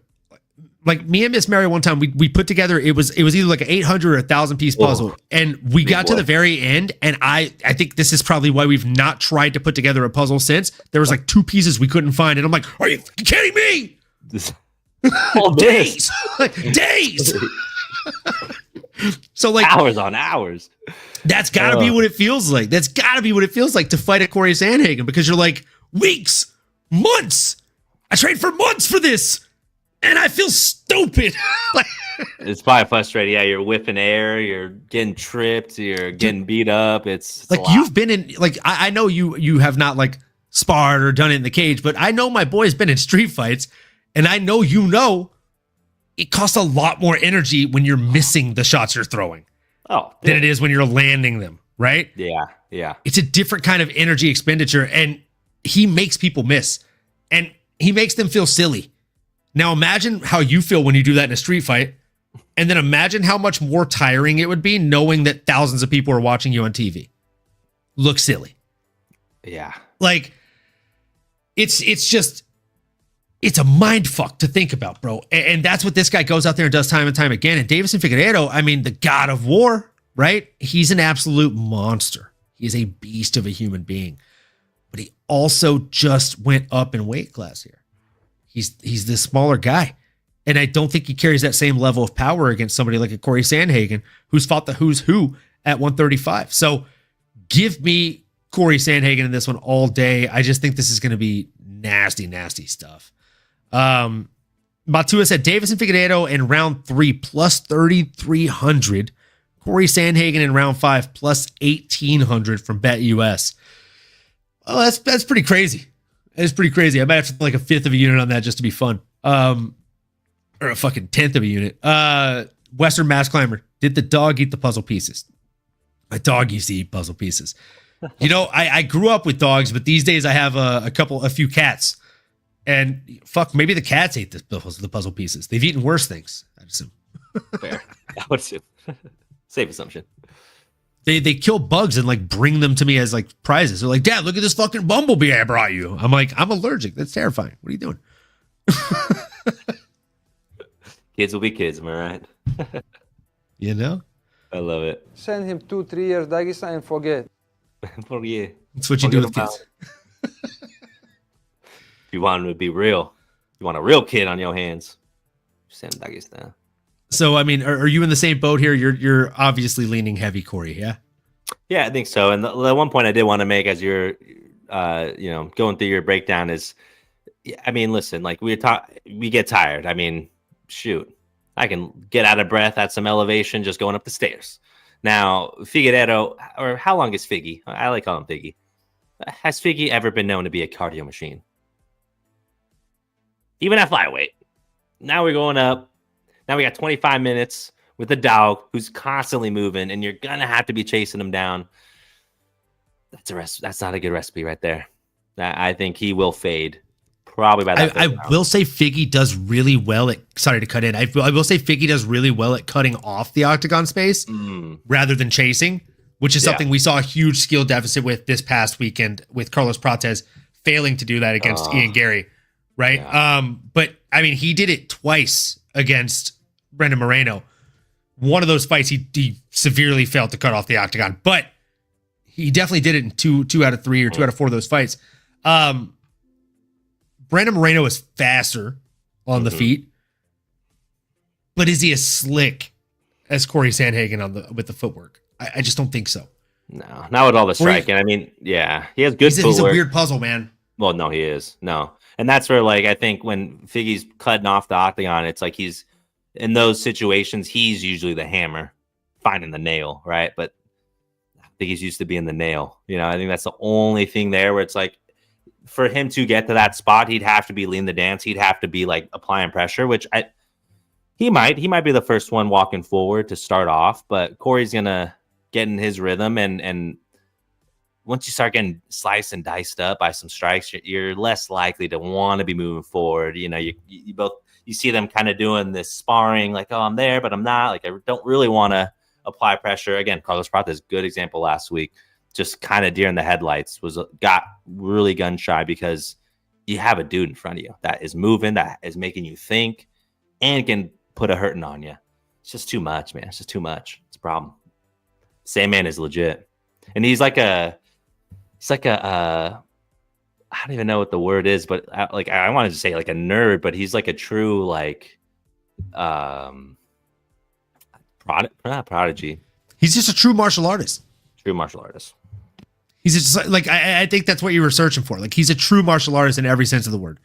like me and Miss Mary one time, we put together, it was either like an 800 or 1,000-piece puzzle, and we got to the very end, and I think this is probably why we've not tried to put together a puzzle since. There was like 2 pieces we couldn't find, and I'm like, are you kidding me? Days. Days. So like hours on hours. That's got to be what it feels like. That's got to be what it feels like to fight a Cory Sandhagen, because you're like, weeks, months. I trained for months for this, and I feel stupid. It's probably frustrating. Yeah, you're whipping air, you're getting tripped, you're getting beat up. It's like you've been in, like, I know you have not like sparred or done it in the cage, but I know my boy's been in street fights, and I know it costs a lot more energy when you're missing the shots you're throwing than it is when you're landing them, right? Yeah. It's a different kind of energy expenditure, and he makes people miss, and he makes them feel silly. Now imagine how you feel when you do that in a street fight, and then imagine how much more tiring it would be knowing that thousands of people are watching you on TV. Look silly. Yeah. Like, it's a mind fuck to think about, bro. And that's what this guy goes out there and does time and time again. And Deiveson Figueiredo, I mean, the god of war, right? He's an absolute monster. He is a beast of a human being. But he also just went up in weight class here. He's this smaller guy. And I don't think he carries that same level of power against somebody like a Cory Sandhagen, who's fought the who's who at 135. So give me Cory Sandhagen in this one all day. I just think this is going to be nasty, nasty stuff. Matua said Deiveson Figueiredo in round 3 plus 3,300. Cory Sandhagen in round 5 plus 1,800 from BetUS. Oh, that's pretty crazy. That is pretty crazy. I might have to like a 1/5 of a unit on that just to be fun. Or a fucking 1/10 of a unit. Western Mass Climber. Did the dog eat the puzzle pieces? My dog used to eat puzzle pieces. You know, I grew up with dogs, but these days I have a few cats. And fuck, maybe the cats ate the puzzle pieces. They've eaten worse things, I'd assume. Fair. I would assume. Safe assumption. They kill bugs and like bring them to me as like prizes. They're like, Dad, look at this fucking bumblebee I brought you. I'm like, I'm allergic. That's terrifying. What are you doing? Kids will be kids, am I right? You know? I love it. Send him 2-3 years Dagestan and forget. For you. That's what you do with kids. If you want him to be real, you want a real kid on your hands, send Dagestan. So, I mean, are you in the same boat here? You're obviously leaning heavy, Cory, yeah? Yeah, I think so. And the one point I did want to make as you're, going through your breakdown is, I mean, listen, like we get tired. I mean, shoot, I can get out of breath at some elevation just going up the stairs. Now, Figueiredo, or how long is Figgy? I like calling him Figgy. Has Figgy ever been known to be a cardio machine? Even at flyweight. Now we're going up. Now we got 25 minutes with a dog who's constantly moving, and you're gonna have to be chasing him down. That's not a good recipe right there. I think he will fade probably by that. I will say Figgy does really well at. Sorry to cut in. I will say Figgy does really well at cutting off the octagon space rather than chasing, which is something we saw a huge skill deficit with this past weekend with Carlos Prates failing to do that against Ian Gary, right? Yeah. But I mean, he did it twice against Brandon Moreno. One of those fights, he severely failed to cut off the octagon, but he definitely did it in two out of three or 2 out of 4 of those fights. Brandon Moreno is faster on the feet, but is he as slick as Cory Sandhagen with the footwork? I just don't think so. No, not with all the striking. I mean, yeah, he has good footwork. He's a weird puzzle, man. Well, no, he is. No. And that's where, like, I think when Figgy's cutting off the octagon, it's like he's in those situations, he's usually the hammer finding the nail, right? But I think he's used to being the nail. You know, I think that's the only thing there where it's like for him to get to that spot, he'd have to be lean the dance. He'd have to be like applying pressure, which he might be the first one walking forward to start off, but Cory's going to get in his rhythm. And once you start getting sliced and diced up by some strikes, you're less likely to want to be moving forward. You know, you see them kind of doing this sparring, like, oh, I'm there, but I'm not. Like, I don't really want to apply pressure. Again, Carlos Prates, good example last week, just kind of deer in the headlights, got really gun shy because you have a dude in front of you that is moving, that is making you think, and can put a hurting on you. It's just too much, man. It's just too much. It's a problem. Sandman is legit. And he's like a I don't even know what the word is, but I wanted to say like a nerd, but he's like a true like prodigy. He's just a true martial artist. True martial artist. He's just like I think that's what you were searching for. Like he's a true martial artist in every sense of the word.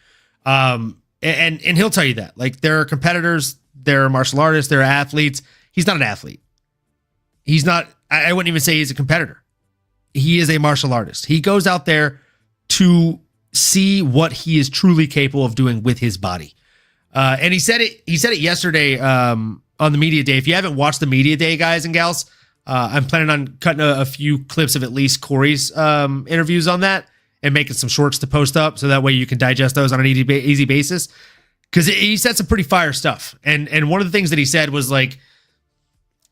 And he'll tell you that. Like there are competitors, there are martial artists, there are athletes. He's not an athlete. He's not. I wouldn't even say he's a competitor. He is a martial artist. He goes out there to see what he is truly capable of doing with his body. And he said it yesterday on the media day. If you haven't watched the media day, guys and gals, I'm planning on cutting a few clips of at least Cory's interviews on that and making some shorts to post up so that way you can digest those on an easy basis. Because he said some pretty fire stuff. And one of the things that he said was like,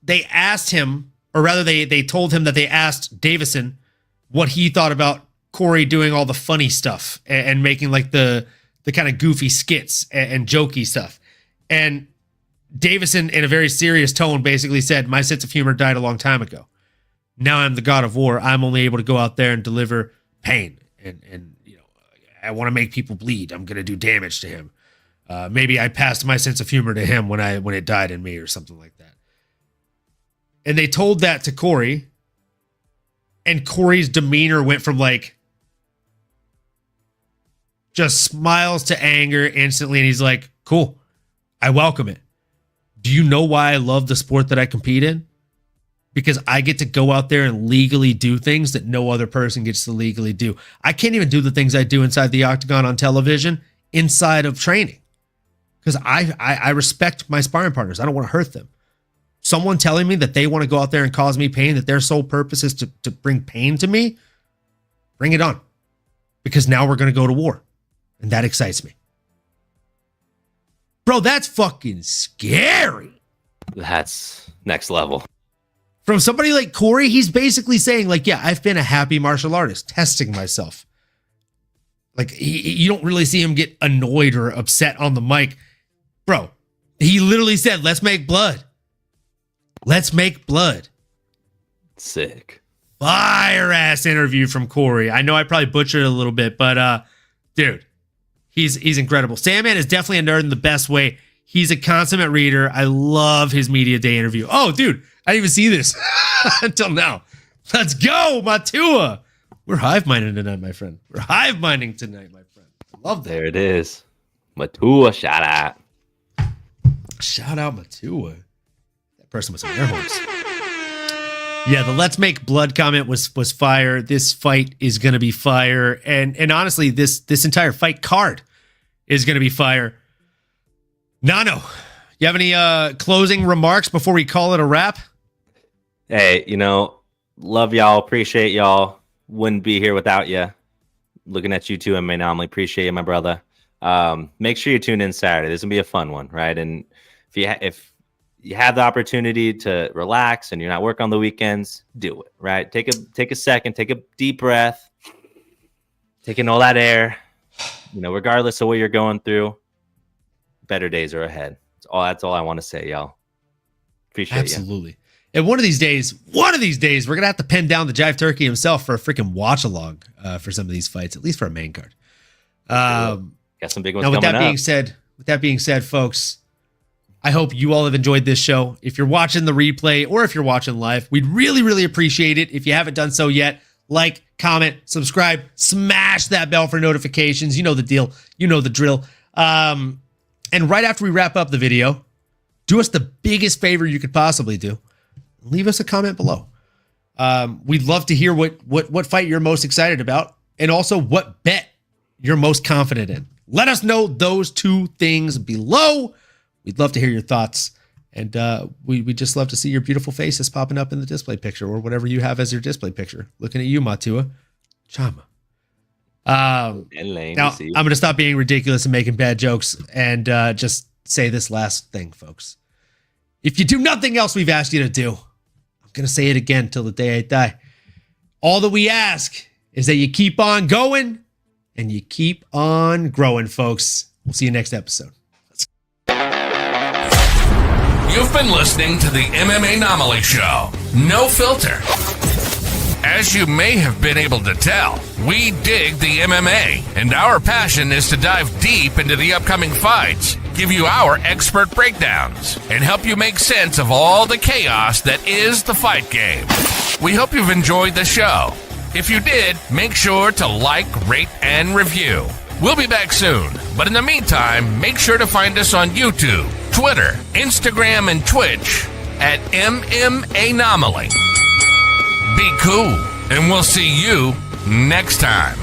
they asked him, or rather they told him that they asked Deiveson what he thought about Cory doing all the funny stuff and making like the kind of goofy skits and jokey stuff. And Deiveson, in a very serious tone, basically said, my sense of humor died a long time ago. Now I'm the god of war. I'm only able to go out there and deliver pain. And you know, I want to make people bleed. I'm going to do damage to him. Maybe I passed my sense of humor to him when it died in me or something like that. And they told that to Cory, and Cory's demeanor went from like just smiles to anger instantly. And he's like, cool, I welcome it. Do you know why I love the sport that I compete in? Because I get to go out there and legally do things that no other person gets to legally do. I can't even do the things I do inside the octagon on television inside of training. Because I respect my sparring partners. I don't want to hurt them. Someone telling me that they want to go out there and cause me pain, that their sole purpose is to bring pain to me, bring it on. Because now we're going to go to war. And that excites me. Bro, that's fucking scary. That's next level. From somebody like Cory, he's basically saying, like, yeah, I've been a happy martial artist, testing myself. Like, you don't really see him get annoyed or upset on the mic. Bro, he literally said, let's make blood. Let's make blood. Sick. Fire ass interview from Cory. I know I probably butchered it a little bit, but dude, he's incredible. Sandman is definitely a nerd in the best way. He's a consummate reader. I love his media day interview. Oh, dude, I didn't even see this until now. Let's go, Matua. We're hive minding tonight, my friend. We're hive minding tonight, my friend. Love that. There it is. Matua, shout out. Shout out Matua. That person was on air horns. Yeah, the let's make blood comment was fire. This fight is going to be fire. And honestly, this entire fight card is going to be fire. Nano, you have any closing remarks before we call it a wrap? Hey, love y'all. Appreciate y'all. Wouldn't be here without you. Looking at you too, MMAnomaly. Appreciate you, my brother. Make sure you tune in Saturday. This will be a fun one, right? And if you have the opportunity to relax and you're not working on the weekends, do it, right? Take a second, take a deep breath, take in all that air. Regardless of what you're going through, better days are ahead. That's all I want to say, y'all. Appreciate you. Absolutely. And one of these days, we're going to have to pin down the Jive Turkey himself for a freaking watch along for some of these fights, at least for a main card. Got some big ones now, coming up. With that being said, folks, I hope you all have enjoyed this show. If you're watching the replay or if you're watching live, we'd really, really appreciate it. If you haven't done so yet, like, comment, subscribe, smash that bell for notifications. You know the deal. You know the drill. And right after we wrap up the video, do us the biggest favor you could possibly do. Leave us a comment below. We'd love to hear what fight you're most excited about and also what bet you're most confident in. Let us know those two things below. We'd love to hear your thoughts. And we just love to see your beautiful faces popping up in the display picture or whatever you have as your display picture. Looking at you, Matua. Chama. Now, I'm going to stop being ridiculous and making bad jokes and just say this last thing, folks. If you do nothing else we've asked you to do, I'm going to say it again till the day I die. All that we ask is that you keep on going and you keep on growing, folks. We'll see you next episode. You've been listening to the MMAnomaly Show. No filter. As you may have been able to tell, we dig the MMA, and our passion is to dive deep into the upcoming fights, give you our expert breakdowns, and help you make sense of all the chaos that is the fight game. We hope you've enjoyed the show. If you did, make sure to like, rate, and review. We'll be back soon, but in the meantime, make sure to find us on YouTube, Twitter, Instagram, and Twitch at MMAnomaly. Be cool, and we'll see you next time.